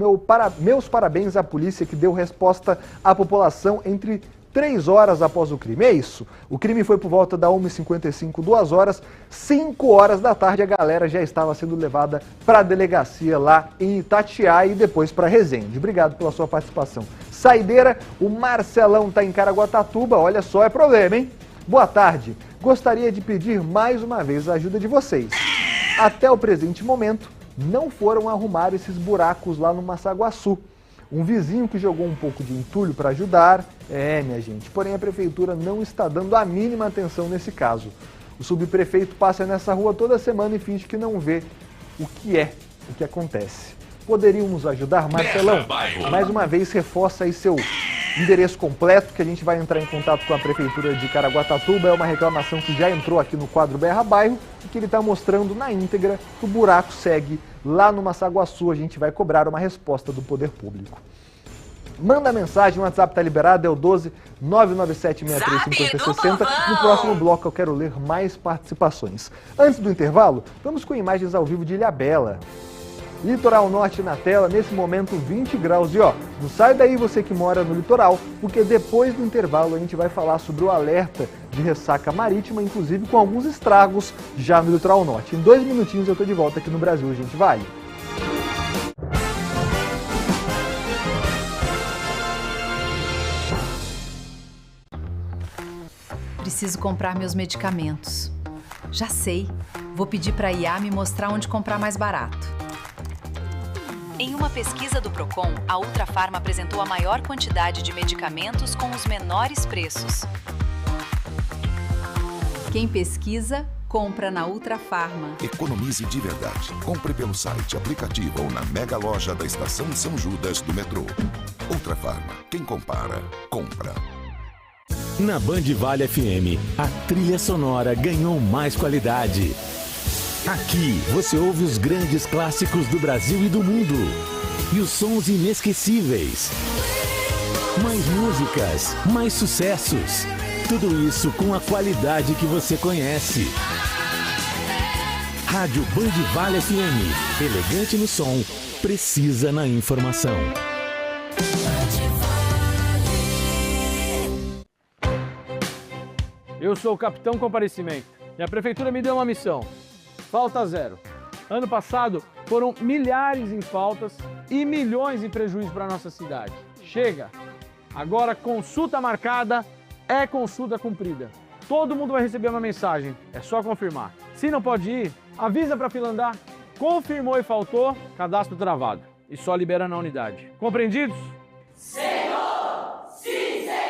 S1: Meus parabéns à polícia que deu resposta à população entre 3 horas após o crime. É isso. O crime foi por volta da 1h55, 2 horas, 5 horas da tarde a galera já estava sendo levada para a delegacia lá em Itatiaia e depois para Resende. Obrigado pela sua participação. Saideira, o Marcelão está em Caraguatatuba. Olha só, é problema, hein? Boa tarde. Gostaria de pedir mais uma vez a ajuda de vocês. Até o presente momento, não foram arrumar esses buracos lá no Massaguaçu. Um vizinho que jogou um pouco de entulho para ajudar. Minha gente, porém a prefeitura não está dando a mínima atenção nesse caso. O subprefeito passa nessa rua toda semana e finge que não vê o que acontece. Poderiam nos ajudar, Marcelão? Mais uma vez, reforça aí seu endereço completo, que a gente vai entrar em contato com a Prefeitura de Caraguatatuba. É uma reclamação que já entrou aqui no quadro Berra Bairro e que ele está mostrando na íntegra que o buraco segue lá no Massaguaçu. A gente vai cobrar uma resposta do poder público. Manda mensagem, o WhatsApp está liberado, é o 12 997 63 50 60. No próximo bloco eu quero ler mais participações. Antes do intervalo, vamos com imagens ao vivo de Ilhabela. Litoral Norte na tela, nesse momento 20 graus. E ó, não sai daí você que mora no litoral, porque depois do intervalo a gente vai falar sobre o alerta de ressaca marítima, inclusive com alguns estragos já no Litoral Norte. Em 2 minutinhos eu tô de volta aqui no Brasil, gente. Vai!
S10: Preciso comprar meus medicamentos. Já sei, vou pedir para a IA me mostrar onde comprar mais barato. Em uma pesquisa do Procon, a Ultrafarma apresentou a maior quantidade de medicamentos com os menores preços. Quem pesquisa, compra na Ultrafarma.
S9: Economize de verdade. Compre pelo site, aplicativo ou na mega loja da Estação São Judas do metrô. Ultrafarma. Quem compara, compra.
S11: Na Band Vale FM, a trilha sonora ganhou mais qualidade. Aqui você ouve os grandes clássicos do Brasil e do mundo. E os sons inesquecíveis. Mais músicas, mais sucessos. Tudo isso com a qualidade que você conhece. Rádio Band Vale FM. Elegante no som, precisa na informação.
S12: Eu sou o Capitão Comparecimento e a Prefeitura me deu uma missão. Falta zero. Ano passado foram milhares em faltas e milhões em prejuízo para a nossa cidade. Chega! Agora consulta marcada é consulta cumprida. Todo mundo vai receber uma mensagem, é só confirmar. Se não pode ir, avisa para a fila andar. Confirmou e faltou, cadastro travado. E só libera na unidade. Compreendidos?
S13: Senhor! Sim, senhor!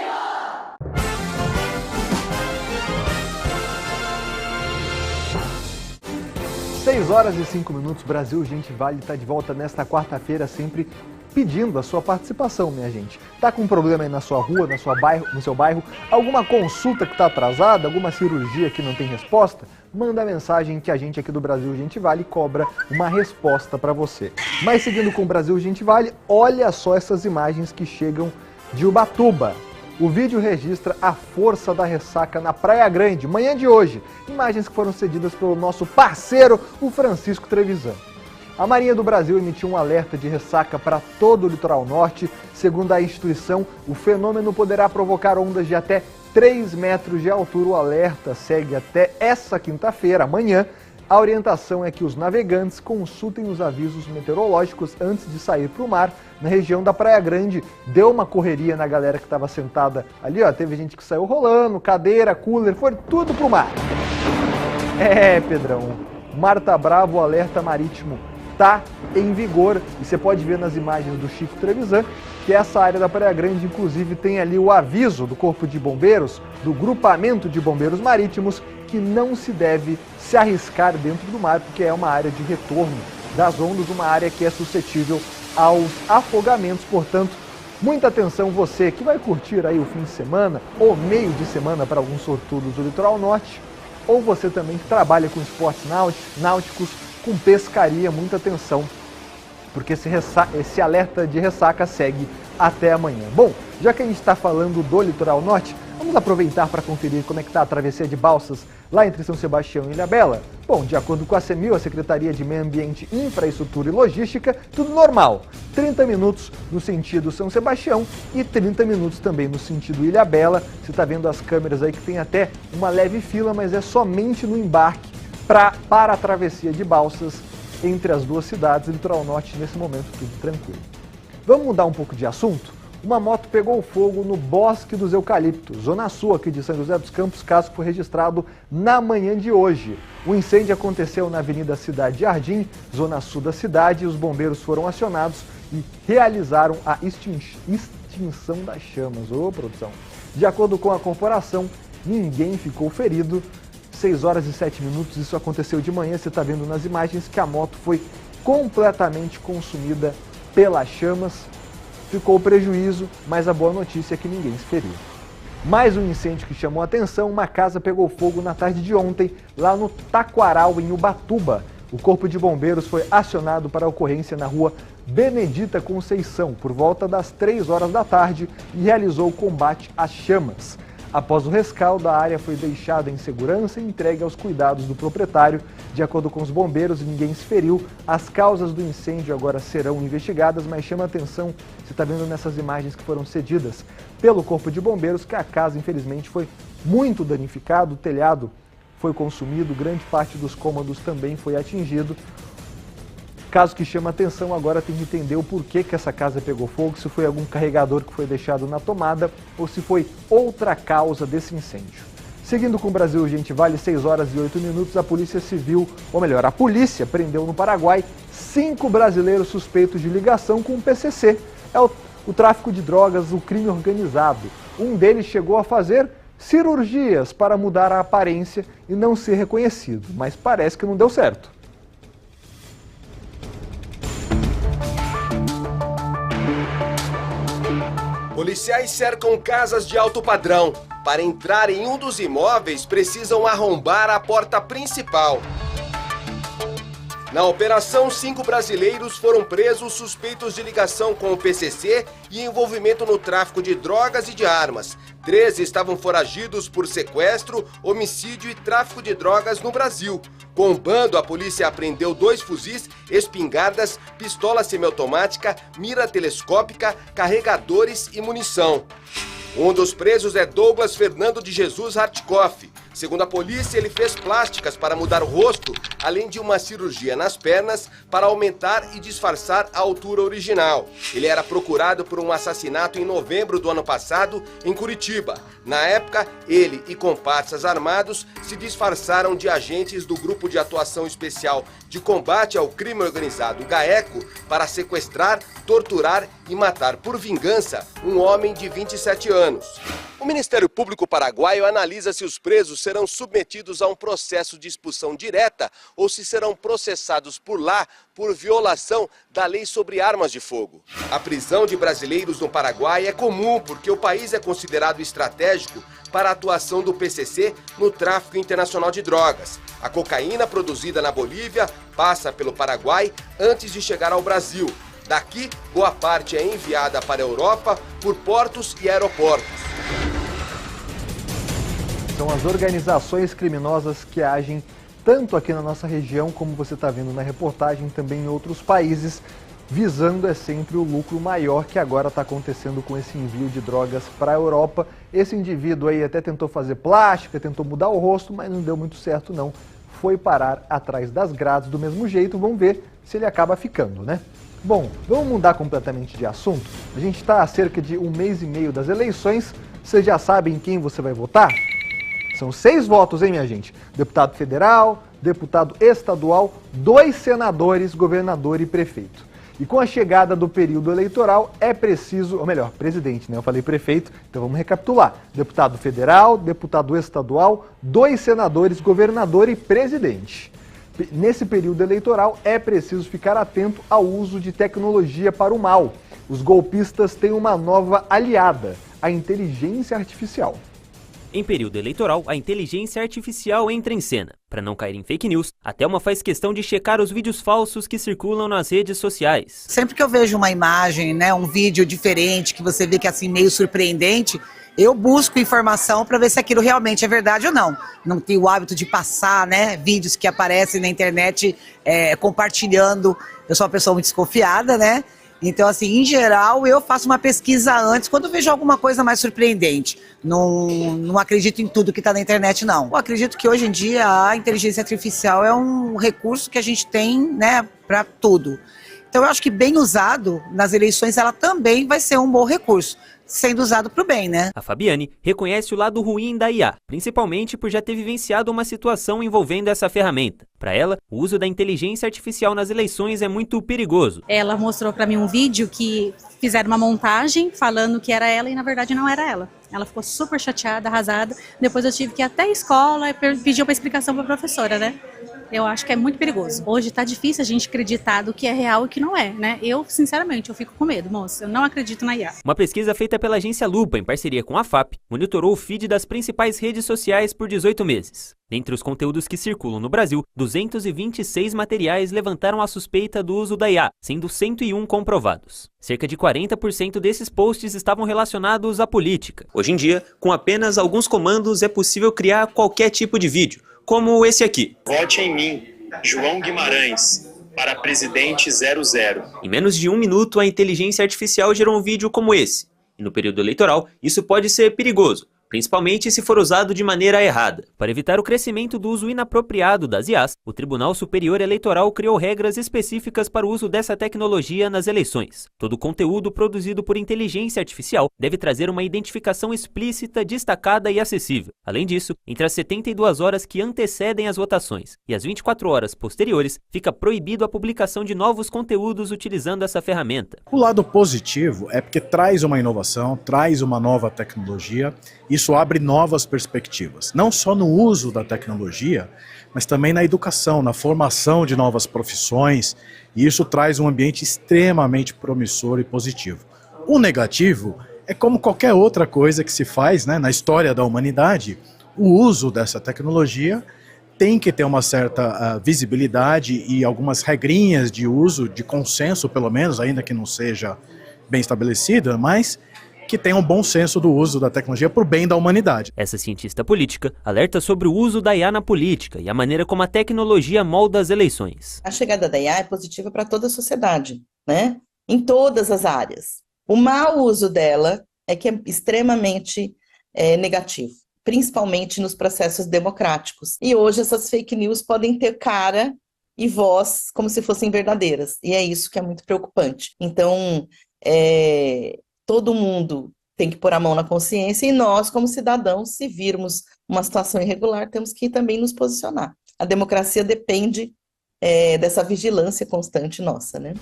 S1: Seis horas e 5 minutos, Brasil Gente Vale está de volta nesta quarta-feira, sempre pedindo a sua participação, minha gente. Tá com um problema aí na sua rua, no seu bairro, alguma consulta que está atrasada, alguma cirurgia que não tem resposta? Manda mensagem que a gente aqui do Brasil Gente Vale cobra uma resposta para você. Mas seguindo com o Brasil Gente Vale, olha só essas imagens que chegam de Ubatuba. O vídeo registra a força da ressaca na Praia Grande, manhã de hoje. Imagens que foram cedidas pelo nosso parceiro, o Francisco Trevisan. A Marinha do Brasil emitiu um alerta de ressaca para todo o litoral norte. Segundo a instituição, o fenômeno poderá provocar ondas de até 3 metros de altura. O alerta segue até essa quinta-feira, amanhã. A orientação é que os navegantes consultem os avisos meteorológicos antes de sair para o mar. Na região da Praia Grande, deu uma correria na galera que estava sentada ali, ó. Teve gente que saiu rolando, cadeira, cooler, foi tudo pro mar. É, Pedrão, o mar tá bravo, o alerta marítimo está em vigor e você pode ver nas imagens do Chico Trevisan que essa área da Praia Grande, inclusive, tem ali o aviso do Corpo de Bombeiros, do Grupamento de Bombeiros Marítimos, que não se deve se arriscar dentro do mar, porque é uma área de retorno das ondas, uma área que é suscetível aos afogamentos. Portanto, muita atenção você que vai curtir aí o fim de semana ou meio de semana para alguns sortudos do litoral norte, ou você também que trabalha com esportes náuticos, com pescaria, muita atenção, porque esse alerta de ressaca segue até amanhã. Bom, já que a gente está falando do litoral norte, vamos aproveitar para conferir como é que está a travessia de balsas lá entre São Sebastião e Ilhabela. Bom, de acordo com a CEMIL, a Secretaria de Meio Ambiente, Infraestrutura e Logística, tudo normal. 30 minutos no sentido São Sebastião e 30 minutos também no sentido Ilhabela. Você está vendo as câmeras aí que tem até uma leve fila, mas é somente no embarque para a travessia de balsas entre as duas cidades. Litoral Norte, nesse momento, tudo tranquilo. Vamos mudar um pouco de assunto? Uma moto pegou fogo no Bosque dos Eucaliptos, zona sul aqui de São José dos Campos. Caso foi registrado na manhã de hoje. O incêndio aconteceu na Avenida Cidade Jardim, zona sul da cidade, e os bombeiros foram acionados e realizaram a extinção das chamas. Ô, produção! De acordo com a corporação, ninguém ficou ferido. 6 horas e 7 minutos, isso aconteceu de manhã. Você está vendo nas imagens que a moto foi completamente consumida pelas chamas. Ficou prejuízo, mas a boa notícia é que ninguém se feriu. Mais um incêndio que chamou a atenção: uma casa pegou fogo na tarde de ontem, lá no Taquaral, em Ubatuba. O Corpo de Bombeiros foi acionado para a ocorrência na rua Benedita Conceição, por volta das 3 horas da tarde, e realizou o combate às chamas. Após o rescaldo, a área foi deixada em segurança e entregue aos cuidados do proprietário. De acordo com os bombeiros, ninguém se feriu. As causas do incêndio agora serão investigadas, mas chama a atenção, você está vendo nessas imagens que foram cedidas pelo Corpo de Bombeiros, que a casa, infelizmente, foi muito danificada. O telhado foi consumido, grande parte dos cômodos também foi atingido. Caso que chama atenção, agora tem que entender o porquê que essa casa pegou fogo, se foi algum carregador que foi deixado na tomada ou se foi outra causa desse incêndio. Seguindo com o Brasil Urgente Vale, 6 horas e 8 minutos, a Polícia Civil, ou melhor, a polícia prendeu no Paraguai 5 brasileiros suspeitos de ligação com o PCC. É o tráfico de drogas, o crime organizado. Um deles chegou a fazer cirurgias para mudar a aparência e não ser reconhecido, mas parece que não deu certo.
S14: Policiais cercam casas de alto padrão. Para entrar em um dos imóveis, precisam arrombar a porta principal. Na operação, 5 brasileiros foram presos suspeitos de ligação com o PCC e envolvimento no tráfico de drogas e de armas. 13 estavam foragidos por sequestro, homicídio e tráfico de drogas no Brasil. Com o bando, a polícia apreendeu 2 fuzis, espingardas, pistola semiautomática, mira telescópica, carregadores e munição. Um dos presos é Douglas Fernando de Jesus Hartkoff. Segundo a polícia, ele fez plásticas para mudar o rosto, além de uma cirurgia nas pernas para aumentar e disfarçar a altura original. Ele era procurado por um assassinato em novembro do ano passado, em Curitiba. Na época, ele e comparsas armados se disfarçaram de agentes do Grupo de Atuação Especial de Combate ao Crime Organizado, GAECO, para sequestrar, torturar e matar por vingança um homem de 27 anos. O Ministério Público Paraguaio analisa se os presos serão submetidos a um processo de expulsão direta ou se serão processados por lá por violação da lei sobre armas de fogo. A prisão de brasileiros no Paraguai é comum porque o país é considerado estratégico para a atuação do PCC no tráfico internacional de drogas. A cocaína produzida na Bolívia passa pelo Paraguai antes de chegar ao Brasil. Daqui, boa parte é enviada para a Europa por portos e aeroportos.
S1: São as organizações criminosas que agem tanto aqui na nossa região, como você está vendo na reportagem, também em outros países, visando sempre o lucro maior que agora está acontecendo com esse envio de drogas para a Europa. Esse indivíduo aí até tentou fazer plástica, tentou mudar o rosto, mas não deu muito certo não. Foi parar atrás das grades do mesmo jeito, vamos ver se ele acaba ficando, né? Bom, vamos mudar completamente de assunto. A gente está há cerca de 1 mês e meio das eleições. Vocês já sabem quem você vai votar? São 6 votos, hein, minha gente? Deputado federal, deputado estadual, 2 senadores, governador e prefeito. E com a chegada do período eleitoral é preciso, ou melhor, presidente, né? Eu falei prefeito, então vamos recapitular. Deputado federal, deputado estadual, 2 senadores, governador e presidente. Nesse período eleitoral é preciso ficar atento ao uso de tecnologia para o mal. Os golpistas têm uma nova aliada, a inteligência artificial.
S2: Em período eleitoral, a inteligência artificial entra em cena. Para não cair em fake news, a Thelma faz questão de checar os vídeos falsos que circulam nas redes sociais.
S15: Sempre que eu vejo uma imagem, né, um vídeo diferente, que você vê que é assim meio surpreendente, eu busco informação para ver se aquilo realmente é verdade ou não. Não tenho o hábito de passar, né, vídeos que aparecem na internet compartilhando. Eu sou uma pessoa muito desconfiada, né? Então, assim, em geral, eu faço uma pesquisa antes, quando eu vejo alguma coisa mais surpreendente. Não acredito em tudo que está na internet, não. Eu acredito que hoje em dia a inteligência artificial é um recurso que a gente tem, né, para tudo. Então, eu acho que bem usado nas eleições, ela também vai ser um bom recurso, sendo usado para o bem, né?
S2: A Fabiane reconhece o lado ruim da IA, principalmente por já ter vivenciado uma situação envolvendo essa ferramenta. Para ela, o uso da inteligência artificial nas eleições é muito perigoso.
S16: Ela mostrou para mim um vídeo que fizeram uma montagem falando que era ela e na verdade não era ela. Ela ficou super chateada, arrasada. Depois eu tive que ir até a escola e pedir uma explicação para a professora, né? Eu acho que é muito perigoso. Hoje tá difícil a gente acreditar do que é real e que não é, né? Eu, sinceramente, eu fico com medo, moça. Eu não acredito na IA.
S2: Uma pesquisa feita pela agência Lupa, em parceria com a FAP, monitorou o feed das principais redes sociais por 18 meses. Dentre os conteúdos que circulam no Brasil, 226 materiais levantaram a suspeita do uso da IA, sendo 101 comprovados. Cerca de 40% desses posts estavam relacionados à política. Hoje em dia, com apenas alguns comandos é possível criar qualquer tipo de vídeo, como esse aqui.
S17: Vote em mim, João Guimarães, para presidente 00.
S2: Em menos de 1 minuto, a inteligência artificial gerou um vídeo como esse. E no período eleitoral, isso pode ser perigoso, principalmente se for usado de maneira errada. Para evitar o crescimento do uso inapropriado das IAs, o Tribunal Superior Eleitoral criou regras específicas para o uso dessa tecnologia nas eleições. Todo conteúdo produzido por inteligência artificial deve trazer uma identificação explícita, destacada e acessível. Além disso, entre as 72 horas que antecedem as votações e as 24 horas posteriores, fica proibido a publicação de novos conteúdos utilizando essa ferramenta.
S18: O lado positivo é porque traz uma inovação, traz uma nova tecnologia. Isso abre novas perspectivas, não só no uso da tecnologia, mas também na educação, na formação de novas profissões, e isso traz um ambiente extremamente promissor e positivo. O negativo é como qualquer outra coisa que se faz, né, na história da humanidade, o uso dessa tecnologia tem que ter uma certa visibilidade e algumas regrinhas de uso, de consenso pelo menos, ainda que não seja bem estabelecida, mas que tenha um bom senso do uso da tecnologia para o bem da humanidade.
S2: Essa cientista política alerta sobre o uso da IA na política e a maneira como a tecnologia molda as eleições.
S19: A chegada da IA é positiva para toda a sociedade, né? Em todas as áreas. O mau uso dela é que é extremamente negativo, principalmente nos processos democráticos. E hoje essas fake news podem ter cara e voz como se fossem verdadeiras. E é isso que é muito preocupante. Então, todo mundo tem que pôr a mão na consciência e nós, como cidadãos, se virmos uma situação irregular, temos que também nos posicionar. A democracia depende dessa vigilância constante nossa, né?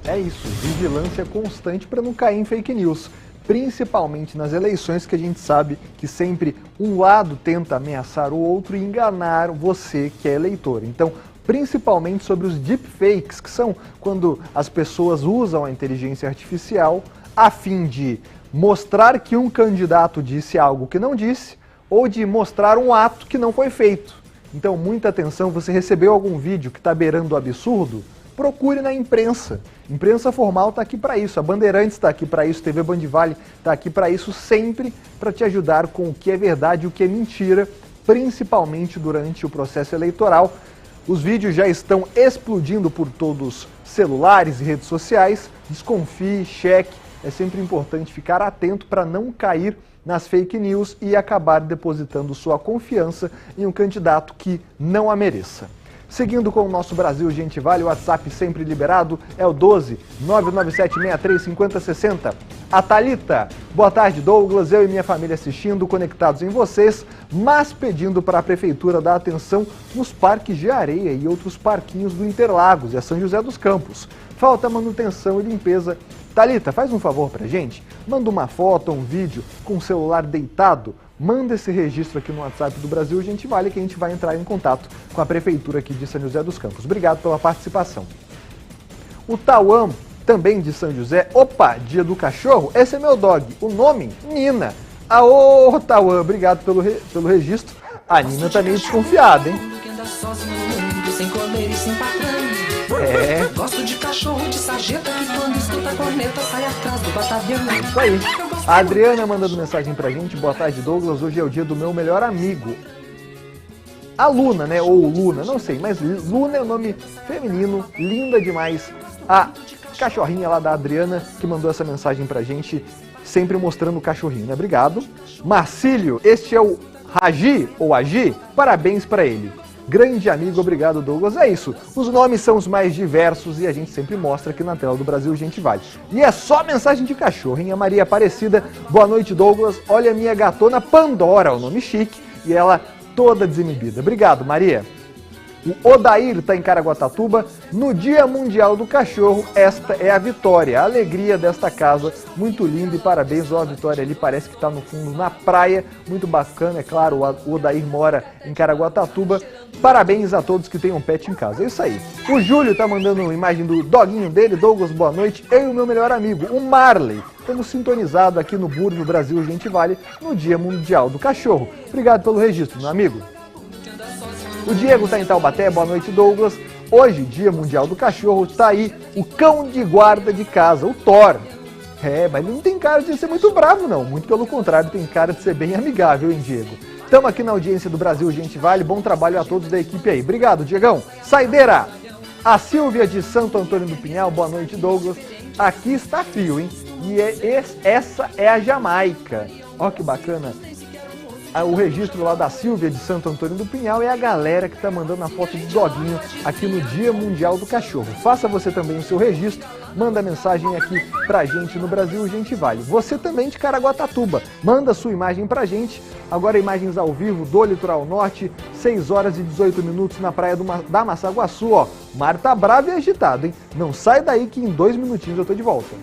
S1: É isso, vigilância constante para não cair em fake news, principalmente nas eleições, que a gente sabe que sempre um lado tenta ameaçar o outro e enganar você que é eleitor. Então, principalmente sobre os deepfakes, que são quando as pessoas usam a inteligência artificial a fim de mostrar que um candidato disse algo que não disse ou de mostrar um ato que não foi feito. Então, muita atenção, você recebeu algum vídeo que está beirando o absurdo? Procure na imprensa. Imprensa formal está aqui para isso, a Bandeirantes está aqui para isso, TV Band Vale está aqui para isso, sempre para te ajudar com o que é verdade e o que é mentira, principalmente durante o processo eleitoral. Os vídeos já estão explodindo por todos os celulares e redes sociais. Desconfie, cheque. É sempre importante ficar atento para não cair nas fake news e acabar depositando sua confiança em um candidato que não a mereça. Seguindo com o nosso Brasil Gente Vale, o WhatsApp sempre liberado é o 12 99763 5060. A Thalita, boa tarde Douglas, eu e minha família assistindo, conectados em vocês, mas pedindo para a Prefeitura dar atenção nos parques de areia e outros parquinhos do Interlagos e a São José dos Campos. Falta manutenção e limpeza. Thalita, faz um favor pra gente, manda uma foto ou um vídeo com o celular deitado, manda esse registro aqui no WhatsApp do Brasil Gente Vale que a gente vai entrar em contato com a Prefeitura aqui de São José dos Campos. Obrigado pela participação. O Tauã, também de São José, opa, dia do cachorro, esse é meu dog, o nome, Nina. Aô, Tauã, obrigado pelo registro. A Nina tá meio desconfiada, hein?
S20: Gosto de cachorro, de sarjeta, que quando escuta a corneta sai atrás do batalhão.
S1: Isso aí. A Adriana mandando mensagem pra gente. Boa tarde, Douglas. Hoje é o dia do meu melhor amigo. A Luna, né? Ou Luna, não sei, mas Luna é o nome feminino, linda demais. A cachorrinha lá da Adriana que mandou essa mensagem pra gente, sempre mostrando o cachorrinho, né? Obrigado. Marcílio, este é o Ragi, ou Agi, parabéns pra ele. Grande amigo, obrigado Douglas. É isso, os nomes são os mais diversos e a gente sempre mostra aqui na tela do Brasil Gente Vale. E é só mensagem de cachorro, hein? A Maria Aparecida, boa noite Douglas, olha a minha gatona Pandora, o nome chique, e ela toda desinibida. Obrigado Maria. O Odair está em Caraguatatuba. No Dia Mundial do Cachorro, esta é a Vitória, a alegria desta casa, muito linda e parabéns. Ó, a Vitória ali parece que está no fundo, na praia, muito bacana, é claro, o Odair mora em Caraguatatuba. Parabéns a todos que tenham pet em casa, é isso aí. O Júlio está mandando uma imagem do doguinho dele, Douglas, boa noite. Eu e o meu melhor amigo, o Marley, estamos sintonizados aqui no Burgo Brasil Gente Vale, no Dia Mundial do Cachorro. Obrigado pelo registro, meu amigo. O Diego está em Taubaté, boa noite Douglas. Hoje, Dia Mundial do Cachorro, está aí o cão de guarda de casa, o Thor. Mas ele não tem cara de ser muito bravo não, muito pelo contrário, tem cara de ser bem amigável, hein Diego? Estamos aqui na audiência do Brasil Gente Vale, bom trabalho a todos da equipe aí. Obrigado, Diegão. Saideira! A Silvia de Santo Antônio do Pinhal, boa noite Douglas. Aqui está frio, hein? E essa é a Jamaica. Ó que bacana, o registro lá da Silvia de Santo Antônio do Pinhal e a galera que está mandando a foto do doguinho aqui no Dia Mundial do Cachorro. Faça você também o seu registro, manda mensagem aqui pra gente no Brasil Gente Vale. Você também de Caraguatatuba, manda sua imagem pra gente. Agora imagens ao vivo do Litoral Norte, 6 horas e 18 minutos na praia da Massaguaçu, ó. Mar tá bravo e agitado, hein? Não sai daí que em 2 minutinhos eu tô de volta.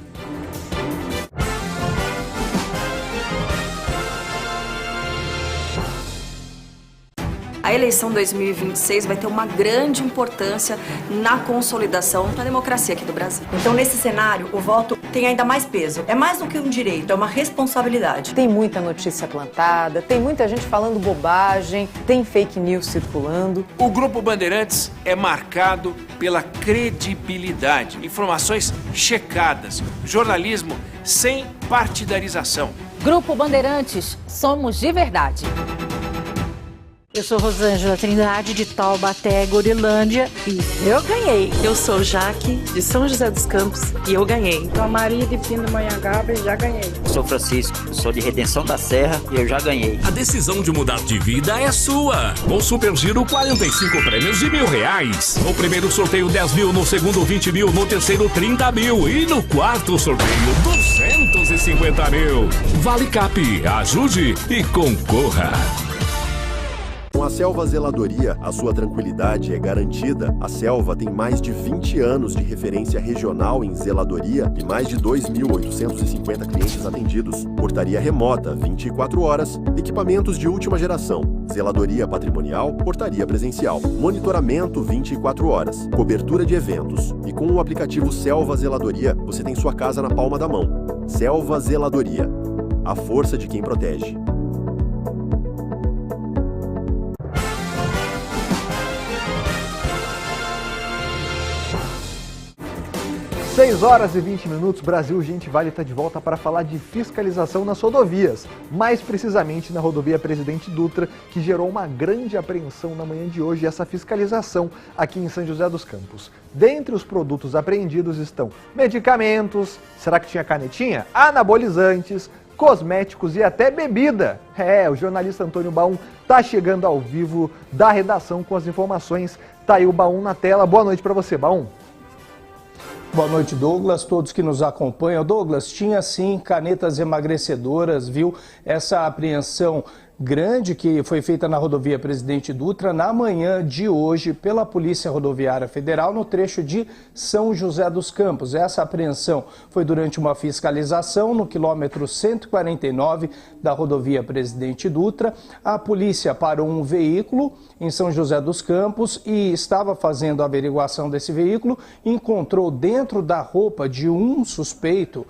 S21: A eleição 2026 vai ter uma grande importância na consolidação da democracia aqui do Brasil. Então, nesse cenário, o voto tem ainda mais peso. É mais do que um direito, é uma responsabilidade.
S22: Tem muita notícia plantada, tem muita gente falando bobagem, tem fake news circulando.
S23: O Grupo Bandeirantes é marcado pela credibilidade, informações checadas, jornalismo sem partidarização.
S24: Grupo Bandeirantes, somos de verdade.
S25: Eu sou Rosângela Trindade, de Taubaté, Gorilândia, e eu ganhei.
S26: Eu sou Jaque, de São José dos Campos, e eu ganhei.
S27: Sou Maria de Pindamonhangaba e já ganhei.
S28: Eu sou Francisco, sou de Redenção da Serra e eu já ganhei.
S11: A decisão de mudar de vida é sua. Com Super Giro, 45 prêmios de R$1.000. No primeiro sorteio, 10 mil. No segundo, 20 mil. No terceiro, 30 mil. E no quarto sorteio, 250 mil. Vale Cap, ajude e concorra.
S29: Com a Selva Zeladoria, a sua tranquilidade é garantida. A Selva tem mais de 20 anos de referência regional em zeladoria e mais de 2.850 clientes atendidos. Portaria remota, 24 horas, equipamentos de última geração, zeladoria patrimonial, portaria presencial, monitoramento 24 horas, cobertura de eventos. E com o aplicativo Selva Zeladoria, você tem sua casa na palma da mão. Selva Zeladoria, a força de quem protege.
S1: 6 horas e 20 minutos, Brasil Gente Vale está de volta para falar de fiscalização nas rodovias, mais precisamente na rodovia Presidente Dutra, que gerou uma grande apreensão na manhã de hoje, essa fiscalização aqui em São José dos Campos. Dentre os produtos apreendidos estão medicamentos, será que tinha canetinha? Anabolizantes, cosméticos e até bebida. O jornalista Antônio Baum está chegando ao vivo da redação com as informações. Tá aí o Baum na tela. Boa noite para você, Baum.
S30: Boa noite, Douglas, todos que nos acompanham. Douglas, tinha sim canetas emagrecedoras, viu? Essa apreensão grande que foi feita na rodovia Presidente Dutra na manhã de hoje pela Polícia Rodoviária Federal no trecho de São José dos Campos. Essa apreensão foi durante uma fiscalização no quilômetro 149 da rodovia Presidente Dutra. A polícia parou um veículo em São José dos Campos e estava fazendo a averiguação desse veículo, encontrou dentro da roupa de um suspeito,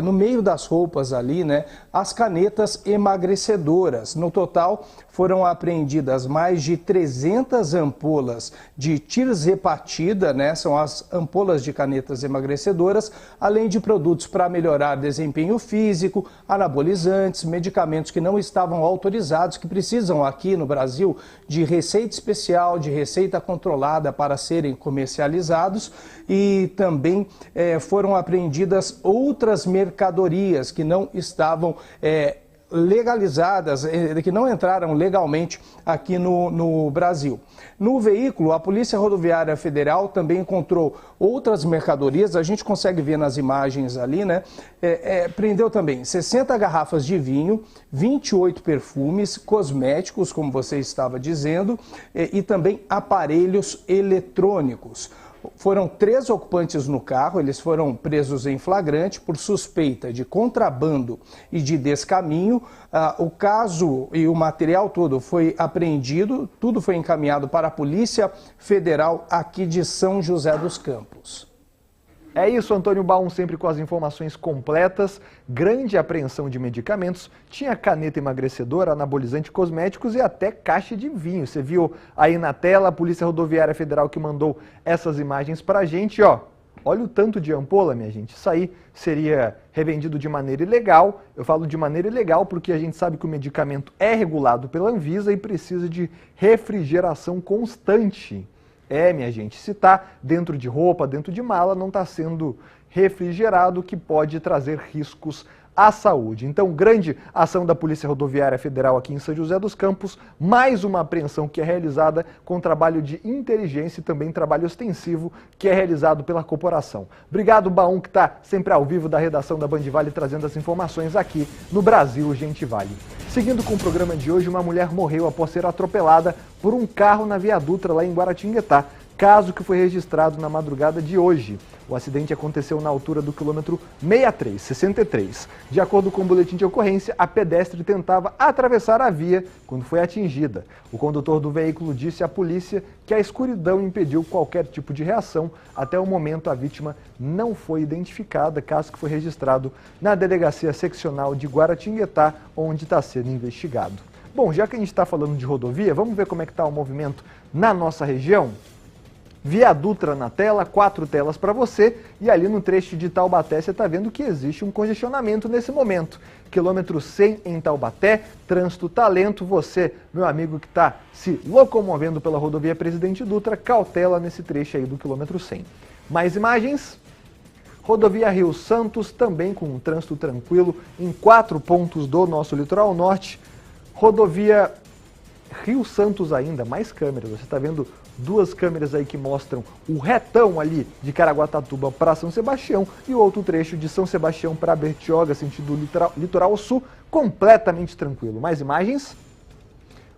S30: no meio das roupas ali, né, as canetas emagrecedoras. No total, foram apreendidas mais de 300 ampolas de tirzepatida, né? São as ampolas de canetas emagrecedoras, além de produtos para melhorar desempenho físico, anabolizantes, medicamentos que não estavam autorizados, que precisam aqui no Brasil de receita especial, de receita controlada para serem comercializados, e também foram apreendidas outras mercadorias que não estavam legalizadas, que não entraram legalmente aqui no Brasil. No veículo, a Polícia Rodoviária Federal também encontrou outras mercadorias, a gente consegue ver nas imagens ali, né? Prendeu também 60 garrafas de vinho, 28 perfumes, cosméticos, como você estava dizendo, e também aparelhos eletrônicos. Foram 3 ocupantes no carro, eles foram presos em flagrante por suspeita de contrabando e de descaminho. O caso e o material todo foi apreendido, tudo foi encaminhado para a Polícia Federal aqui de São José dos Campos.
S1: É isso, Antônio Baum, sempre com as informações completas. Grande apreensão de medicamentos, tinha caneta emagrecedora, anabolizante, cosméticos e até caixa de vinho. Você viu aí na tela a Polícia Rodoviária Federal que mandou essas imagens pra gente, ó. Olha o tanto de ampola, minha gente. Isso aí seria revendido de maneira ilegal. Eu falo de maneira ilegal porque a gente sabe que o medicamento é regulado pela Anvisa e precisa de refrigeração constante. Minha gente, se está dentro de roupa, dentro de mala, não está sendo refrigerado, que pode trazer riscos à saúde. Então, grande ação da Polícia Rodoviária Federal aqui em São José dos Campos, mais uma apreensão que é realizada com trabalho de inteligência e também trabalho ostensivo que é realizado pela corporação. Obrigado, Baum, que está sempre ao vivo da redação da Band Vale, trazendo as informações aqui no Brasil Gente Vale. Seguindo com o programa de hoje, uma mulher morreu após ser atropelada por um carro na Via Dutra, lá em Guaratinguetá. Caso que foi registrado na madrugada de hoje. O acidente aconteceu na altura do quilômetro 63. De acordo com o boletim de ocorrência, a pedestre tentava atravessar a via quando foi atingida. O condutor do veículo disse à polícia que a escuridão impediu qualquer tipo de reação. Até o momento, a vítima não foi identificada, caso que foi registrado na Delegacia Seccional de Guaratinguetá, onde está sendo investigado. Bom, já que a gente está falando de rodovia, vamos ver como é que está o movimento na nossa região? Via Dutra na tela, 4 telas para você, e ali no trecho de Taubaté você está vendo que existe um congestionamento nesse momento. Quilômetro 100 em Taubaté, trânsito tá lento. Você, meu amigo que está se locomovendo pela rodovia Presidente Dutra, cautela nesse trecho aí do quilômetro 100. Mais imagens? Rodovia Rio Santos também com um trânsito tranquilo em 4 pontos do nosso litoral norte. Rodovia Rio Santos ainda, mais câmeras, você está vendo 2 câmeras aí que mostram o retão ali de Caraguatatuba para São Sebastião e o outro trecho de São Sebastião para Bertioga, sentido litoral sul, completamente tranquilo. Mais imagens?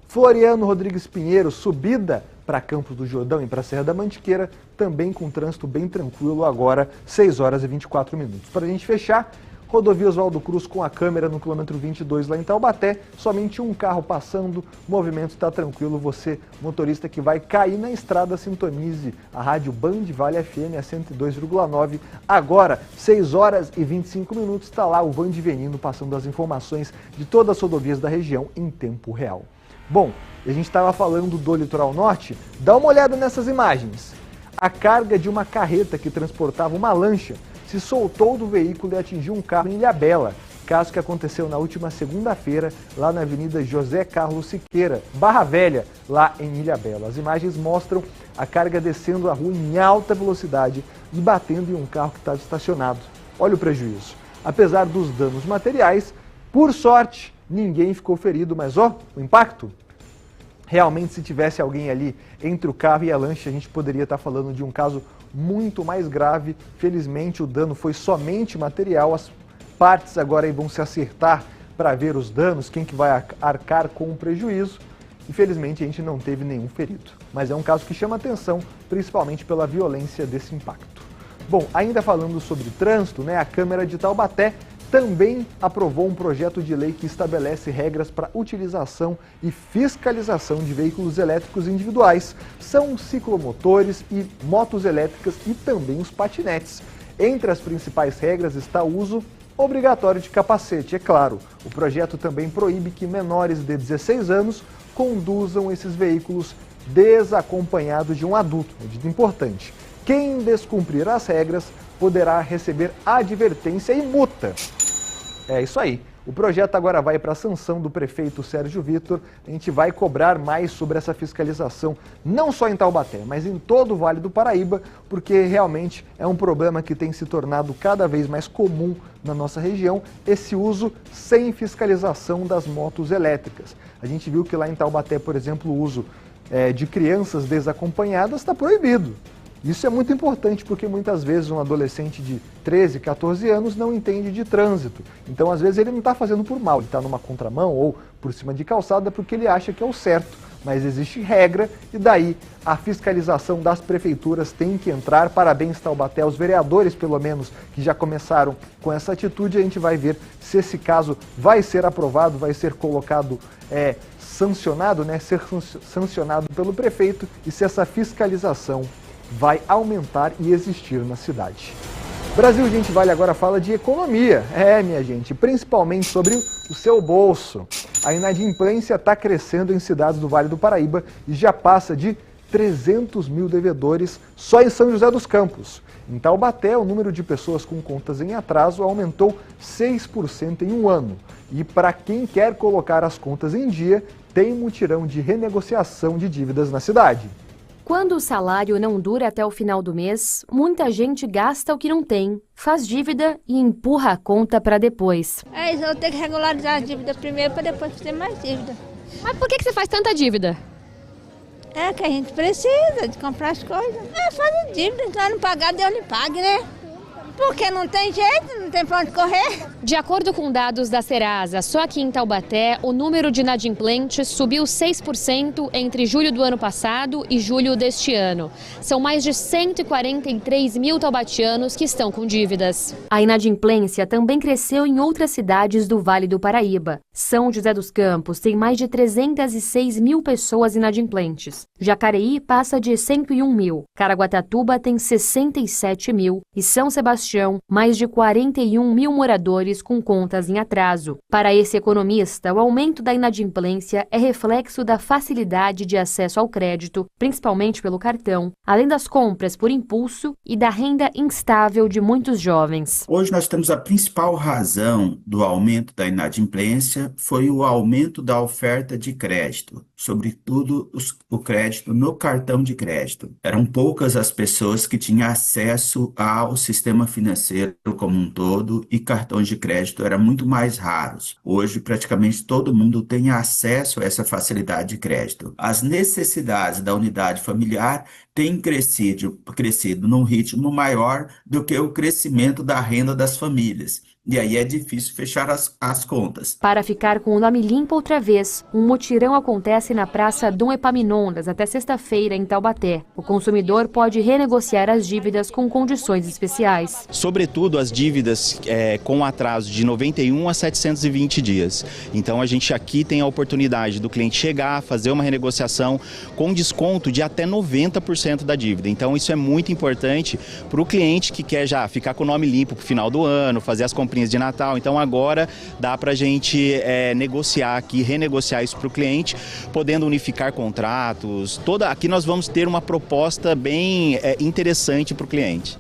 S1: Floriano Rodrigues Pinheiro, subida para Campos do Jordão e para Serra da Mantiqueira, também com trânsito bem tranquilo agora, 6 horas e 24 minutos. Para a gente fechar, rodovia Oswaldo Cruz com a câmera no quilômetro 22 lá em Taubaté, somente um carro passando, o movimento está tranquilo. Você, motorista que vai cair na estrada, sintonize a rádio Band Vale FM a 102,9. Agora, 6 horas e 25 minutos, está lá o Vande Venino passando as informações de todas as rodovias da região em tempo real. Bom, a gente estava falando do litoral norte, dá uma olhada nessas imagens. A carga de uma carreta que transportava uma lancha se soltou do veículo e atingiu um carro em Ilhabela, caso que aconteceu na última segunda-feira, lá na Avenida José Carlos Siqueira, Barra Velha, lá em Ilhabela. As imagens mostram a carga descendo a rua em alta velocidade e batendo em um carro que estava estacionado. Olha o prejuízo. Apesar dos danos materiais, por sorte, ninguém ficou ferido, mas ó, o impacto? Realmente, se tivesse alguém ali entre o carro e a lancha, a gente poderia estar falando de um caso muito mais grave. Felizmente, o dano foi somente material. As partes agora aí vão se acertar para ver os danos, quem que vai arcar com o prejuízo. Infelizmente, a gente não teve nenhum ferido. Mas é um caso que chama atenção, principalmente pela violência desse impacto. Bom, ainda falando sobre trânsito, a Câmara de Taubaté também aprovou um projeto de lei que estabelece regras para utilização e fiscalização de veículos elétricos individuais. São ciclomotores e motos elétricas e também os patinetes. Entre as principais regras está o uso obrigatório de capacete, é claro. O projeto também proíbe que menores de 16 anos conduzam esses veículos desacompanhados de um adulto. Medida importante. Quem descumprir as regras poderá receber advertência e multa. É isso aí. O projeto agora vai para a sanção do prefeito Sérgio Vitor. A gente vai cobrar mais sobre essa fiscalização, não só em Taubaté, mas em todo o Vale do Paraíba, porque realmente é um problema que tem se tornado cada vez mais comum na nossa região, esse uso sem fiscalização das motos elétricas. A gente viu que lá em Taubaté, por exemplo, o uso de crianças desacompanhadas está proibido. Isso é muito importante porque muitas vezes um adolescente de 13, 14 anos não entende de trânsito. Então, às vezes, ele não está fazendo por mal, ele está numa contramão ou por cima de calçada porque ele acha que é o certo. Mas existe regra e daí a fiscalização das prefeituras tem que entrar. Parabéns, Taubaté, aos vereadores, pelo menos, que já começaram com essa atitude. A gente vai ver se esse caso vai ser aprovado, vai ser colocado, sancionado, ser sancionado pelo prefeito e se essa fiscalização vai aumentar e existir na cidade. Brasil Gente Vale agora fala de economia. Minha gente, principalmente sobre o seu bolso. A inadimplência está crescendo em cidades do Vale do Paraíba e já passa de 300 mil devedores só em São José dos Campos. Em Taubaté, o número de pessoas com contas em atraso aumentou 6% em um ano. E para quem quer colocar as contas em dia, tem mutirão de renegociação de dívidas na cidade.
S3: Quando o salário não dura até o final do mês, muita gente gasta o que não tem, faz dívida e empurra a conta para depois.
S4: É isso, eu tenho que regularizar a dívida primeiro para depois fazer mais dívida.
S3: Mas por que você faz tanta dívida?
S4: É que a gente precisa de comprar as coisas. Fazer dívida, então não pagar, Deus lhe pague, né? Porque não tem jeito, não tem pra onde correr.
S3: De acordo com dados da Serasa, só aqui em Taubaté, o número de inadimplentes subiu 6% entre julho do ano passado e julho deste ano. São mais de 143 mil taubatianos que estão com dívidas. A inadimplência também cresceu em outras cidades do Vale do Paraíba. São José dos Campos tem mais de 306 mil pessoas inadimplentes. Jacareí passa de 101 mil. Caraguatatuba tem 67 mil. E São Sebastião, mais de 41 mil moradores com contas em atraso. Para esse economista, o aumento da inadimplência é reflexo da facilidade de acesso ao crédito, principalmente pelo cartão, além das compras por impulso e da renda instável de muitos jovens.
S5: Hoje nós temos a principal razão do aumento da inadimplência foi o aumento da oferta de crédito, sobretudo o crédito no cartão de crédito. Eram poucas as pessoas que tinham acesso ao sistema financeiro como um todo e cartões de crédito eram muito mais raros. Hoje, praticamente todo mundo tem acesso a essa facilidade de crédito. As necessidades da unidade familiar têm crescido num ritmo maior do que o crescimento da renda das famílias. E aí é difícil fechar as contas.
S3: Para ficar com o nome limpo outra vez, um mutirão acontece na Praça Dom Epaminondas até sexta-feira em Taubaté. O consumidor pode renegociar as dívidas com condições especiais.
S6: Sobretudo as dívidas com atraso de 91 a 720 dias. Então a gente aqui tem a oportunidade do cliente chegar, fazer uma renegociação com desconto de até 90% da dívida. Então isso é muito importante para o cliente que quer já ficar com o nome limpo para o final do ano, fazer as comprinhas de Natal. Então agora dá para a gente negociar aqui, renegociar isso para o cliente, podendo unificar contratos. Aqui nós vamos ter uma proposta bem interessante para o cliente.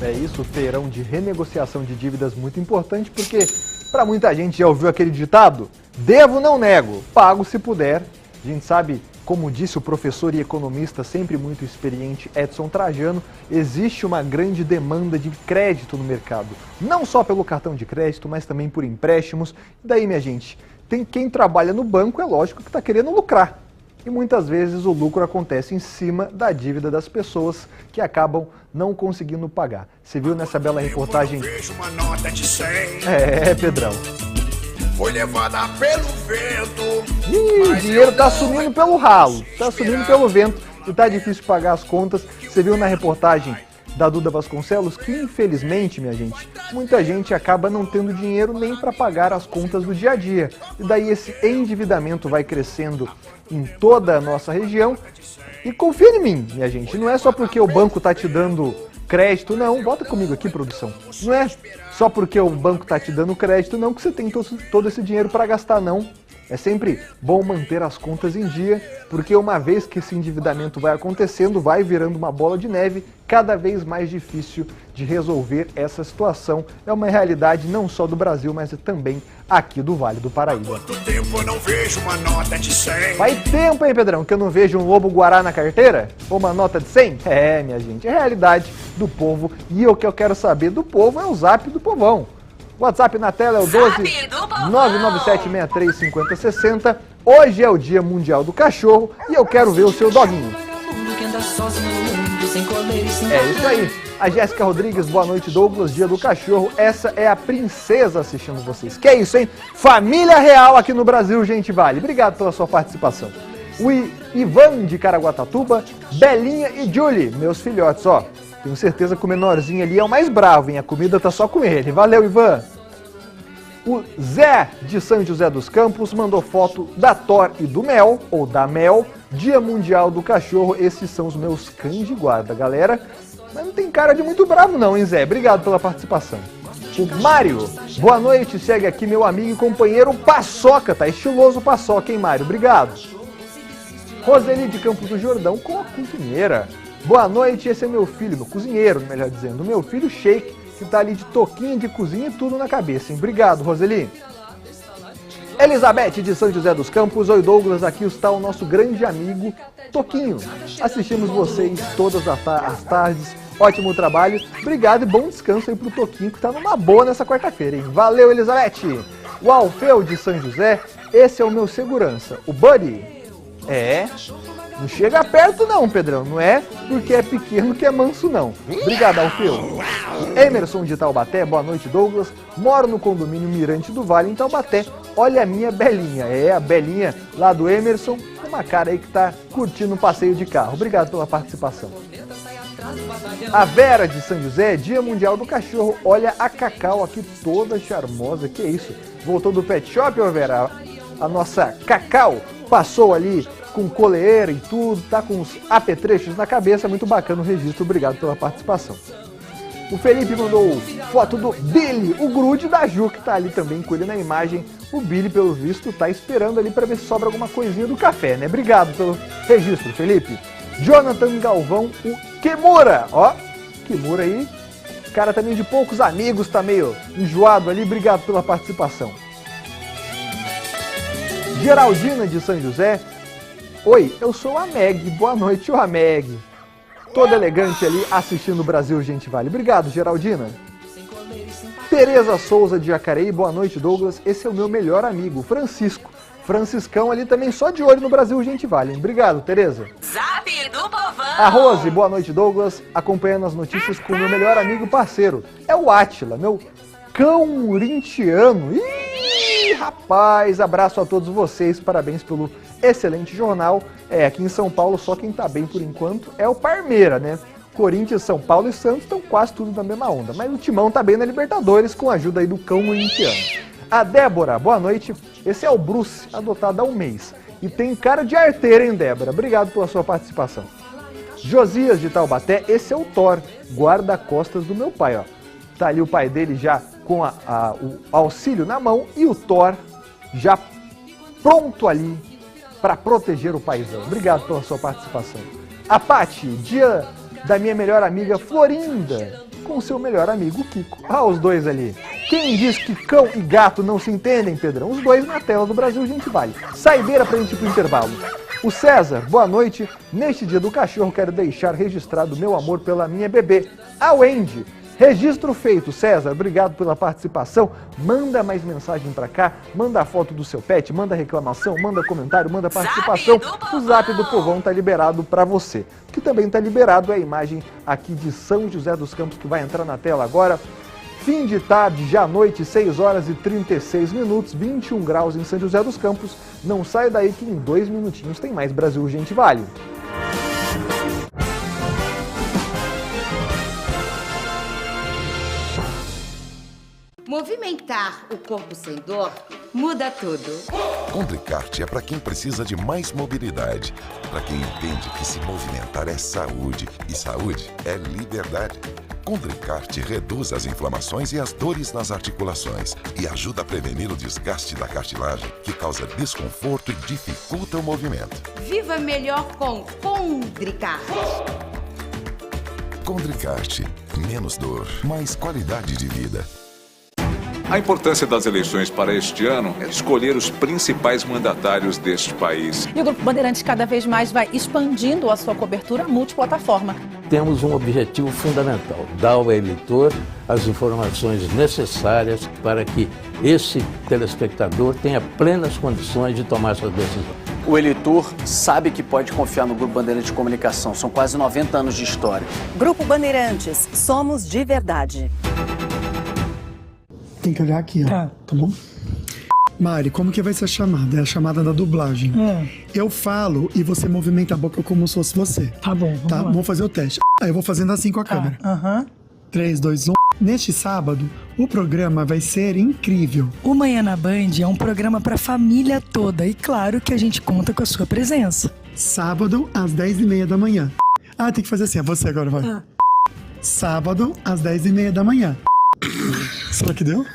S1: É isso, o feirão de renegociação de dívidas muito importante, porque para muita gente já ouviu aquele ditado: devo, não nego, pago se puder. A gente sabe, como disse o professor e economista sempre muito experiente Edson Trajano, existe uma grande demanda de crédito no mercado. Não só pelo cartão de crédito, mas também por empréstimos. E daí, minha gente, tem quem trabalha no banco, é lógico que está querendo lucrar. E muitas vezes o lucro acontece em cima da dívida das pessoas que acabam não conseguindo pagar. Você viu nessa bela reportagem? Pedrão.
S7: Foi levada pelo vento.
S1: O dinheiro tá sumindo pelo ralo, tá sumindo pelo vento e tá difícil pagar as contas. Você viu na reportagem da Duda Vasconcelos que, infelizmente, minha gente, muita gente acaba não tendo dinheiro nem para pagar as contas do dia a dia. E daí esse endividamento vai crescendo em toda a nossa região. E confia em mim, minha gente, não é só porque o banco tá te dando crédito, não. Bota comigo aqui, produção. Não é só porque o banco tá te dando crédito, não, que você tem todo esse dinheiro para gastar, não. É sempre bom manter as contas em dia, porque uma vez que esse endividamento vai acontecendo, vai virando uma bola de neve, cada vez mais difícil de resolver essa situação. É uma realidade não só do Brasil, mas também aqui do Vale do Paraíba.
S7: Quanto tempo eu não vejo uma nota de 100?
S1: Faz tempo, hein, Pedrão, que eu não vejo um lobo-guará na carteira? Ou uma nota de 100? É, minha gente, é a realidade do povo. E o que eu quero saber do povo é o zap do povão. WhatsApp na tela é o 12 997635060. Hoje é o Dia Mundial do Cachorro e eu quero ver o seu doguinho. É isso aí. A Jéssica Rodrigues, boa noite, Douglas, Dia do Cachorro. Essa é a princesa assistindo vocês. Que é isso, hein? Família real aqui no Brasil, gente, vale. Obrigado pela sua participação. O Ivan de Caraguatatuba, Belinha e Julie, meus filhotes, ó. Tenho certeza que o menorzinho ali é o mais bravo, hein? A comida tá só com ele. Valeu, Ivan! O Zé de São José dos Campos mandou foto da Thor e do Mel, ou da Mel, Dia Mundial do Cachorro. Esses são os meus cães de guarda, galera. Mas não tem cara de muito bravo não, hein, Zé? Obrigado pela participação. O Mário, boa noite. Segue aqui meu amigo e companheiro Paçoca. Tá estiloso o Paçoca, hein, Mário? Obrigado. Roseli de Campos do Jordão com a cozinheira. Boa noite, esse é meu filho, meu cozinheiro, melhor dizendo, meu filho Sheik, que tá ali de toquinha de cozinha e tudo na cabeça, hein? Obrigado, Roseli. Elizabeth de São José dos Campos. Oi, Douglas, aqui está o nosso grande amigo Toquinho. Assistimos vocês todas as tardes. Ótimo trabalho. Obrigado e bom descanso aí pro Toquinho, que tá numa boa nessa quarta-feira, hein? Valeu, Elizabeth. O Alfeu de São José. Esse é o meu segurança, o Buddy. Não chega perto não, Pedrão. Não é porque é pequeno que é manso, não. Obrigado, Alfeu. Emerson de Taubaté. Boa noite, Douglas. Moro no condomínio Mirante do Vale, em Taubaté. Olha a minha Belinha. A Belinha lá do Emerson, com uma cara aí que tá curtindo um passeio de carro. Obrigado pela participação. A Vera de São José. Dia Mundial do Cachorro. Olha a Cacau aqui toda charmosa. Que isso? Voltou do pet shop, ô Vera? A nossa Cacau passou ali com coleira e tudo, tá com os apetrechos na cabeça, muito bacana o registro, obrigado pela participação. O Felipe mandou foto do Billy, o grude da Ju, que tá ali também com ele na imagem. O Billy, pelo visto, tá esperando ali para ver se sobra alguma coisinha do café, né? Obrigado pelo registro, Felipe. Jonathan Galvão, o Kimura, Kimura aí, cara também de poucos amigos, tá meio enjoado ali, obrigado pela participação. Geraldina de São José. Oi, eu sou a Meg. Boa noite, a Meg. Toda elegante ali assistindo o Brasil Gente Vale. Obrigado, Geraldina. Tereza Souza de Jacareí. Boa noite, Douglas. Esse é o meu melhor amigo, Francisco. Franciscão ali também só de olho no Brasil Gente Vale. Hein? Obrigado, Tereza.
S21: Zap do povão.
S1: A Rose. Boa noite, Douglas. Acompanhando as notícias com o meu melhor amigo parceiro. É o Átila, meu cão corintiano. Ih, rapaz, abraço a todos vocês. Parabéns pelo excelente jornal. Aqui em São Paulo só quem tá bem por enquanto é o Parmeira, né? Corinthians, São Paulo e Santos estão quase tudo na mesma onda. Mas o Timão tá bem na Libertadores com a ajuda aí do cão corintiano. A Débora, boa noite. Esse é o Bruce, adotado há um mês. E tem cara de arteira, hein, Débora? Obrigado pela sua participação. Josias de Taubaté, esse é o Thor, guarda-costas do meu pai, ó. Tá ali o pai dele já com o auxílio na mão e o Thor já pronto ali para proteger o paizão. Obrigado pela sua participação. A Pati, dia da minha melhor amiga Florinda, com seu melhor amigo Kiko. Os dois ali. Quem diz que cão e gato não se entendem, Pedrão? Os dois na tela do Brasil Gente Vale. Saideira pra gente ir pro intervalo. O César, boa noite. Neste dia do cachorro quero deixar registrado meu amor pela minha bebê, a Wendy. Registro feito, César, obrigado pela participação. Manda mais mensagem pra cá, manda a foto do seu pet, manda reclamação, manda comentário, manda participação. O Zap do Povão tá liberado pra você. O que também tá liberado é a imagem aqui de São José dos Campos, que vai entrar na tela agora. Fim de tarde, já à noite, 6 horas e 36 minutos, 21 graus em São José dos Campos. Não sai daí que em 2 minutinhos tem mais Brasil Gente Vale.
S8: Movimentar o corpo sem dor muda tudo.
S9: Condricart é para quem precisa de mais mobilidade, para quem entende que se movimentar é saúde e saúde é liberdade. Condricart reduz as inflamações e as dores nas articulações e ajuda a prevenir o desgaste da cartilagem, que causa desconforto e dificulta o movimento.
S8: Viva melhor com Condricart.
S9: Condricart, menos dor, mais qualidade de vida.
S10: A importância das eleições para este ano é escolher os principais mandatários deste país.
S24: E o Grupo Bandeirantes cada vez mais vai expandindo a sua cobertura multiplataforma.
S12: Temos um objetivo fundamental, dar ao eleitor as informações necessárias para que esse telespectador tenha plenas condições de tomar sua decisão.
S13: O eleitor sabe que pode confiar no Grupo Bandeirantes de Comunicação. São quase 90 anos de história.
S14: Grupo Bandeirantes, somos de verdade.
S15: Tem que olhar aqui, ó. Tá bom? Mari, como que vai ser a chamada? É a chamada da dublagem. Eu falo e você movimenta a boca como se fosse você.
S16: Tá bom, vamos lá.
S15: Vamos fazer o teste. Aí eu vou fazendo assim com a câmera. 3, 2, 1. Neste sábado, o programa vai ser incrível.
S16: O Manhã na Band é um programa pra família toda e claro que a gente conta com a sua presença.
S15: Sábado, às 10h30 da manhã. Tem que fazer assim. Você agora vai. Sábado, às 10h30 da manhã. Será que deu?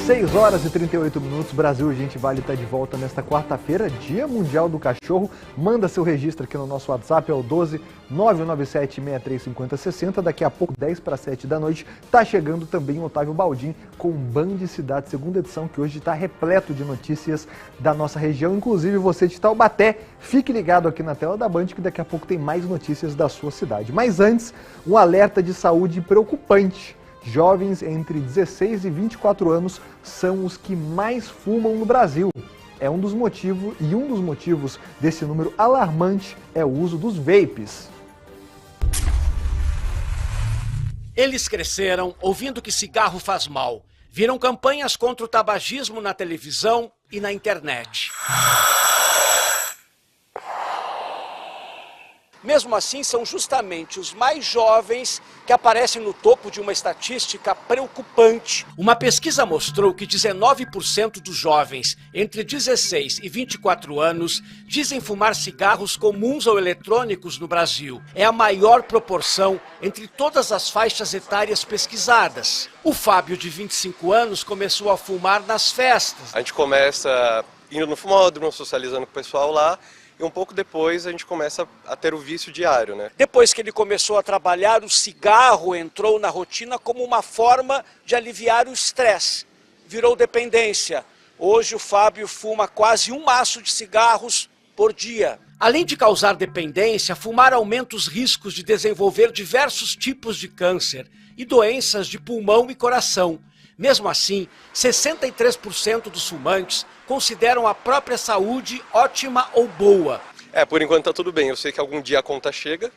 S1: 6 horas e 38 minutos, Brasil Urgente Vale está de volta nesta quarta-feira, Dia Mundial do Cachorro. Manda seu registro aqui no nosso WhatsApp, é o 12 997 635060. Daqui a pouco, 10 para 7 da noite, está chegando também o Otávio Baldin com Band Cidade, segunda edição, que hoje está repleto de notícias da nossa região. Inclusive você de Taubaté, fique ligado aqui na tela da Band que daqui a pouco tem mais notícias da sua cidade. Mas antes, um alerta de saúde preocupante. Jovens entre 16 e 24 anos são os que mais fumam no Brasil. Um dos motivos desse número alarmante é o uso dos vapes.
S2: Eles cresceram ouvindo que cigarro faz mal. Viram campanhas contra o tabagismo na televisão e na internet. Mesmo assim, são justamente os mais jovens que aparecem no topo de uma estatística preocupante. Uma pesquisa mostrou que 19% dos jovens entre 16 e 24 anos dizem fumar cigarros comuns ou eletrônicos no Brasil. É a maior proporção entre todas as faixas etárias pesquisadas. O Fábio, de 25 anos, começou a fumar nas festas.
S17: A gente começa indo no fumódromo, socializando com o pessoal lá. E um pouco depois a gente começa a ter o vício diário, né?
S2: Depois que ele começou a trabalhar, o cigarro entrou na rotina como uma forma de aliviar o estresse. Virou dependência. Hoje o Fábio fuma quase um maço de cigarros por dia. Além de causar dependência, fumar aumenta os riscos de desenvolver diversos tipos de câncer e doenças de pulmão e coração. Mesmo assim, 63% dos fumantes consideram a própria saúde ótima ou boa.
S17: Por enquanto tá tudo bem. Eu sei que algum dia a conta chega,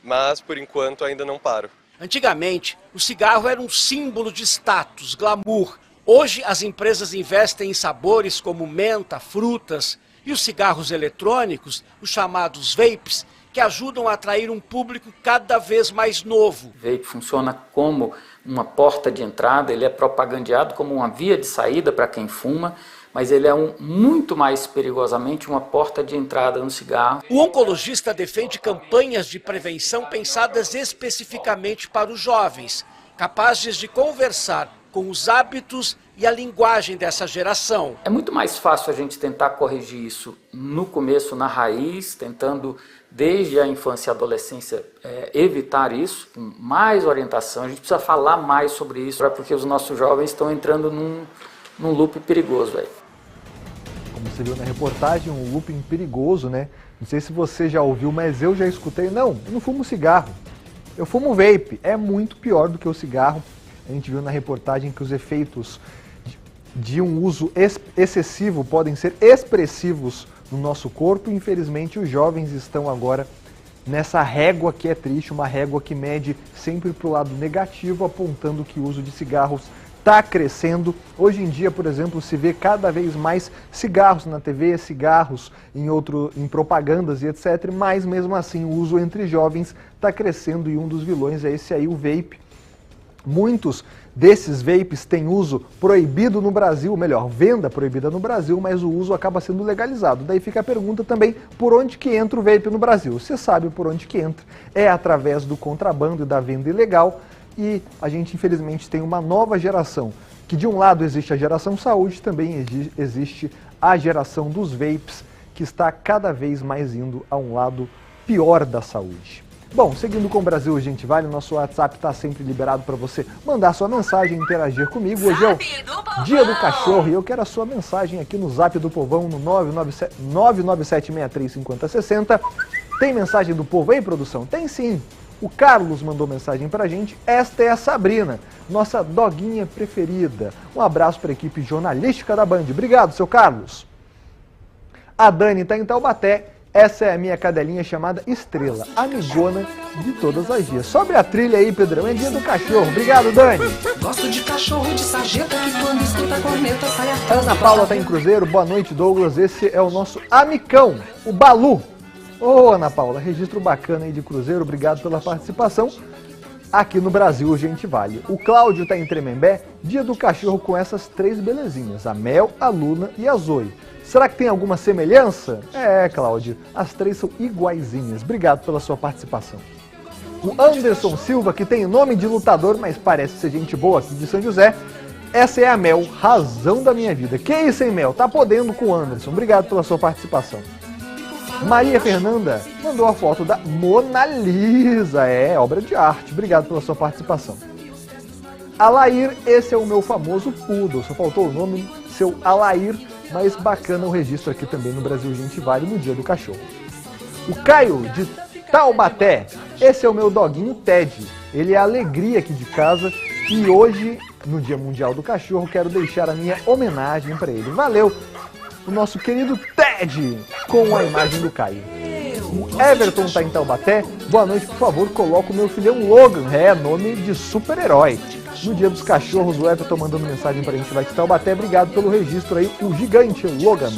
S17: mas por enquanto ainda não paro.
S2: Antigamente, o cigarro era um símbolo de status, glamour. Hoje, as empresas investem em sabores como menta, frutas e os cigarros eletrônicos, os chamados vapes, que ajudam a atrair um público cada vez mais novo.
S18: O vape funciona como uma porta de entrada, ele é propagandeado como uma via de saída para quem fuma, mas ele é muito mais perigosamente uma porta de entrada no cigarro.
S2: O oncologista defende campanhas de prevenção pensadas especificamente para os jovens, capazes de conversar com os hábitos e a linguagem dessa geração.
S18: É muito mais fácil a gente tentar corrigir isso no começo, na raiz, tentando desde a infância e a adolescência evitar isso, com mais orientação. A gente precisa falar mais sobre isso, porque os nossos jovens estão entrando num loop perigoso.
S1: Como você viu na reportagem, um looping perigoso, né? Não sei se você já ouviu, mas eu já escutei. Não, eu não fumo cigarro, eu fumo vape. É muito pior do que o cigarro. A gente viu na reportagem que os efeitos de um uso excessivo podem ser expressivos no nosso corpo. Infelizmente, os jovens estão agora nessa régua que é triste, uma régua que mede sempre para o lado negativo, apontando que o uso de cigarros está crescendo. Hoje em dia, por exemplo, se vê cada vez mais cigarros na TV, cigarros em propagandas e etc. Mas mesmo assim, o uso entre jovens está crescendo e um dos vilões é esse aí, o vape. Muitos desses vapes têm uso proibido no Brasil, melhor, venda proibida no Brasil, mas o uso acaba sendo legalizado. Daí fica a pergunta também, por onde que entra o vape no Brasil? Você sabe por onde que entra. É através do contrabando e da venda ilegal. E a gente, infelizmente, tem uma nova geração, que de um lado existe a geração saúde, também existe a geração dos vapes, que está cada vez mais indo a um lado pior da saúde. Bom, seguindo com o Brasil Urgente Vale, o nosso WhatsApp está sempre liberado para você mandar sua mensagem e interagir comigo. Hoje é o Dia do Cachorro e eu quero a sua mensagem aqui no Zap do Povão, no 997635060. Tem mensagem do povo aí, produção? Tem sim. O Carlos mandou mensagem pra gente. Esta é a Sabrina, nossa doguinha preferida. Um abraço para a equipe jornalística da Band. Obrigado, seu Carlos. A Dani está em Taubaté. Essa é a minha cadelinha chamada Estrela, amigona de todas as dias. Sobe a trilha aí, Pedrão. É Dia do Cachorro. Obrigado, Dani.
S19: Gosto de cachorro de sarjeta que quando escuta a corneta sai a
S1: Ana Paula está em Cruzeiro. Boa noite, Douglas. Esse é o nosso amicão, o Balu. Ô, Ana Paula, registro bacana aí de Cruzeiro, obrigado pela participação. Aqui no Brasil, Urgente Vale. O Cláudio está em Tremembé, Dia do Cachorro com essas três belezinhas, a Mel, a Luna e a Zoe. Será que tem alguma semelhança? É, Cláudio, as três são iguaizinhas. Obrigado pela sua participação. O Anderson Silva, que tem nome de lutador, mas parece ser gente boa aqui de São José, Essa é a Mel, razão da minha vida. Que isso, hein, Mel? Tá podendo com o Anderson. Obrigado pela sua participação. Maria Fernanda mandou a foto da Mona Lisa. É, obra de arte. Obrigado pela sua participação. Alair, esse é o meu famoso poodle. Só faltou o nome, seu Alair, mas bacana o registro aqui também no Brasil Gente Vale no Dia do Cachorro. O Caio, de Taubaté, esse é o meu doguinho Ted. Ele é a alegria aqui de casa e hoje, no Dia Mundial do Cachorro, quero deixar a minha homenagem para ele. Valeu, o nosso querido Ted, com a imagem do Caio. O Everton tá em Taubaté. Boa noite, por favor, coloca o meu filhão Logan. É, nome de super-herói. No Dia dos Cachorros, o Everton mandando mensagem pra gente lá de Taubaté. Obrigado pelo registro aí, o gigante, o Logan.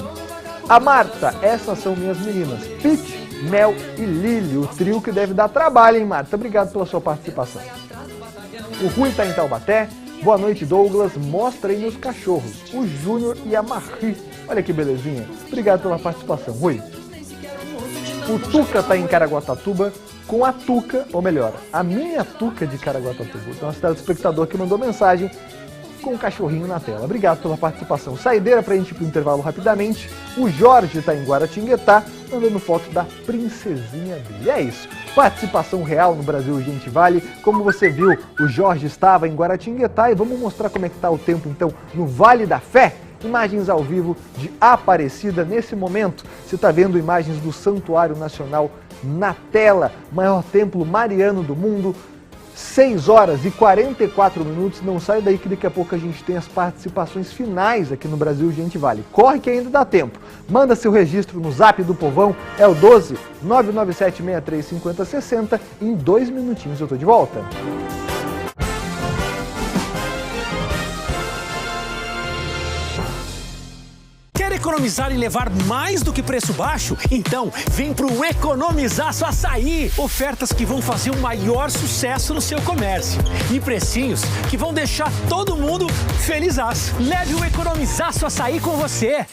S1: A Marta, essas são minhas meninas, Pete, Mel e Lili, o trio que deve dar trabalho, hein, Marta? Obrigado pela sua participação. O Rui tá em Taubaté. Boa noite, Douglas. Mostra aí meus cachorros, o Júnior e a Marie. Olha que belezinha. Obrigado pela participação, Rui. O Tuca tá em Caraguatatuba com a Tuca, ou melhor, a minha Tuca de Caraguatatuba. Nosso telespectador que mandou mensagem com um cachorrinho na tela. Obrigado pela participação. Saideira pra gente ir pro intervalo rapidamente. O Jorge tá em Guaratinguetá, mandando foto da princesinha dele. É isso. Participação real no Brasil Gente Vale. Como você viu, o Jorge estava em Guaratinguetá e vamos mostrar como é que tá o tempo então no Vale da Fé. Imagens ao vivo de Aparecida nesse momento. Você está vendo imagens do Santuário Nacional na tela. Maior templo mariano do mundo. 6 horas e 44 minutos. Não sai daí que daqui a pouco a gente tem as participações finais aqui no Brasil Gente Vale. Corre que ainda dá tempo. Manda seu registro no Zap do Povão. É o 12 997 63 50 60. Em 2 minutinhos eu tô de volta.
S11: Quer economizar e levar mais do que preço baixo? Então, vem pro Economizaço Açaí! Ofertas que vão fazer o maior sucesso no seu comércio. E precinhos que vão deixar todo mundo felizaço. Leve o Economizaço Açaí com você!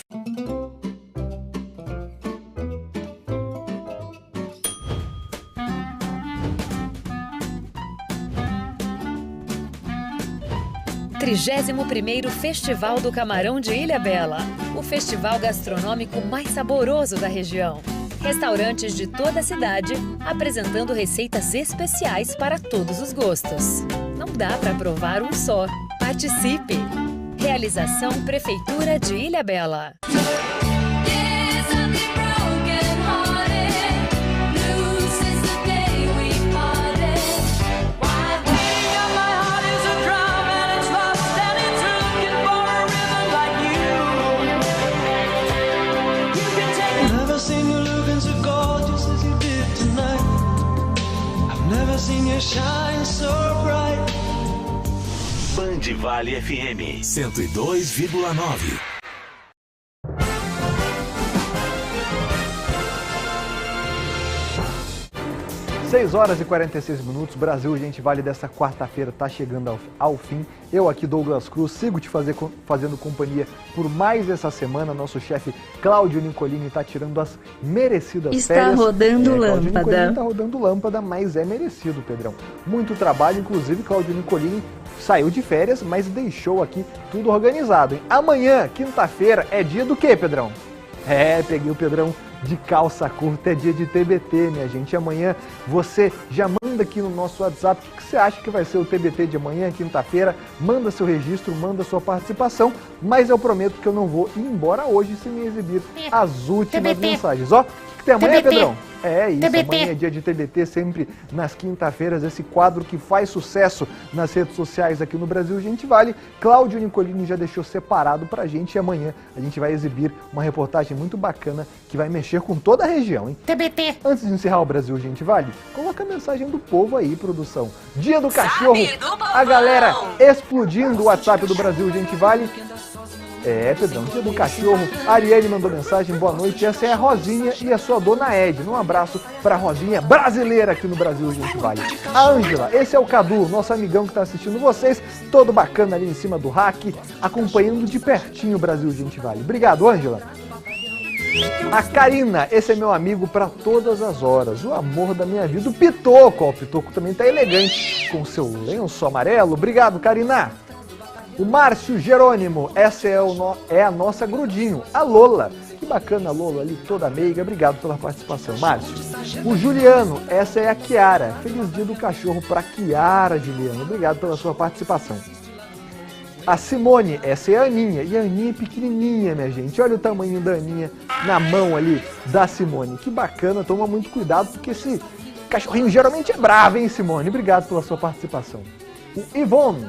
S20: º Festival do Camarão de Ilhabela, o festival gastronômico mais saboroso da região. Restaurantes de toda a cidade apresentando receitas especiais para todos os gostos. Não dá para provar um só. Participe! Realização Prefeitura de Ilhabela.
S22: Band Vale FM 102,9.
S1: 6 horas e 46 minutos, Brasil Gente Vale dessa quarta-feira está chegando ao fim. Eu aqui, Douglas Cruz, sigo te fazendo companhia por mais essa semana. Nosso chefe Cláudio Nicolini está tirando as merecidas férias.
S23: Está rodando lâmpada.
S1: Cláudio Nicolini está rodando lâmpada, mas é merecido, Pedrão. Muito trabalho, inclusive Cláudio Nicolini saiu de férias, mas deixou aqui tudo organizado, hein? Amanhã, quinta-feira, é dia do quê, Pedrão? Peguei o Pedrão de calça curta, é dia de TBT, minha gente. Amanhã você já manda aqui no nosso WhatsApp o que você acha que vai ser o TBT de amanhã, quinta-feira. Manda seu registro, manda sua participação, mas eu prometo que eu não vou ir embora hoje sem me exibir as últimas mensagens. Ó, o que tem amanhã, Pedrão? É isso, TBT. Amanhã é dia de TBT, sempre nas quinta-feiras, esse quadro que faz sucesso nas redes sociais aqui no Brasil Gente Vale. Cláudio Nicolini já deixou separado pra gente e amanhã a gente vai exibir uma reportagem muito bacana que vai mexer com toda a região, hein? TBT! Antes de encerrar o Brasil Gente Vale, coloca a mensagem do povo aí, produção. Dia do Cachorro, a galera explodindo o WhatsApp do Brasil Gente Vale. Pedrão, dia do cachorro. A Ariane mandou mensagem, boa noite. Essa é a Rosinha e a sua dona Edna. Um abraço pra Rosinha, brasileira aqui no Brasil Gente Vale. A Ângela, esse é o Cadu, nosso amigão que tá assistindo vocês, todo bacana ali em cima do rack, acompanhando de pertinho o Brasil Gente Vale. Obrigado, Ângela. A Karina, esse é meu amigo pra todas as horas, o amor da minha vida, o Pitoco. O Pitoco também tá elegante com seu lenço amarelo. Obrigado, Karina. O Márcio Jerônimo, essa é a nossa Grudinho, a Lola. Que bacana a Lola ali, toda meiga. Obrigado pela participação, Márcio. O Juliano, essa é a Kiara. Feliz dia do cachorro para Kiara, Juliano. Obrigado pela sua participação. A Simone, essa é a Aninha. E a Aninha é pequenininha, minha gente. Olha o tamanho da Aninha na mão ali da Simone. Que bacana, toma muito cuidado, porque esse cachorrinho geralmente é bravo, hein, Simone? Obrigado pela sua participação. O Ivone,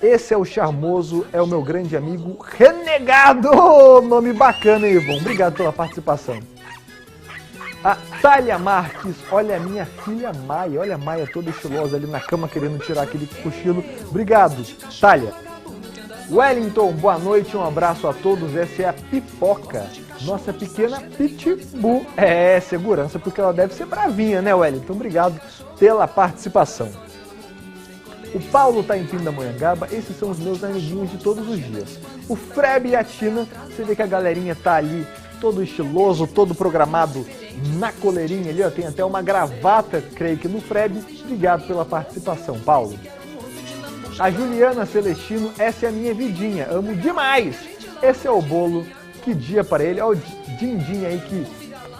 S1: esse é o charmoso, é o meu grande amigo Renegado. Nome bacana, hein, Ivone? Obrigado pela participação. A Thalia Marques, olha a minha filha Maia. Olha a Maia toda estilosa ali na cama querendo tirar aquele cochilo. Obrigado, Thalia. Wellington, boa noite, um abraço a todos. Essa é a Pipoca, nossa pequena Pitbull. É, segurança, porque ela deve ser bravinha, né, Wellington? Obrigado pela participação. O Paulo está em Pindamonhangaba, esses são os meus amiguinhos de todos os dias. O Freb e a Tina, você vê que a galerinha tá ali, todo estiloso, todo programado na coleirinha ali, ó, tem até uma gravata, creio que no Freb. Obrigado pela participação, Paulo. A Juliana Celestino, essa é a minha vidinha, amo demais. Esse é o bolo, que dia para ele. Olha o din-din aí, que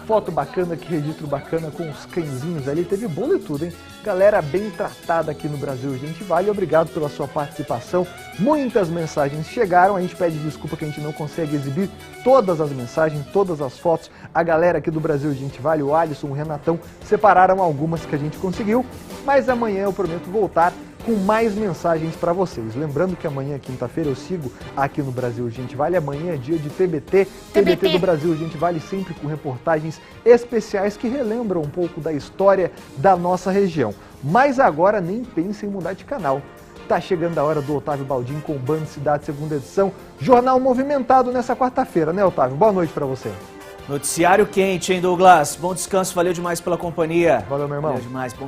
S1: foto bacana, que registro bacana com os cãezinhos ali. Teve bolo e tudo, hein? Galera bem tratada aqui no Brasil, gente. Vale, obrigado pela sua participação. Muitas mensagens chegaram, a gente pede desculpa que a gente não consegue exibir todas as mensagens, todas as fotos. A galera aqui do Brasil, gente, vale, o Alisson, o Renatão, separaram algumas que a gente conseguiu. Mas amanhã eu prometo voltar com mais mensagens para vocês. Lembrando que amanhã, quinta-feira, eu sigo aqui no Brasil Gente Vale. Amanhã é dia de TBT. TBT do Brasil Gente Vale, sempre com reportagens especiais que relembram um pouco da história da nossa região. Mas agora nem pense em mudar de canal. Tá chegando a hora do Otávio Baldin com o Band Cidade, segunda edição. Jornal movimentado nessa quarta-feira, né, Otávio? Boa noite para você.
S3: Noticiário quente, hein, Douglas? Bom descanso, valeu demais pela companhia.
S1: Valeu, meu irmão.
S3: Valeu demais.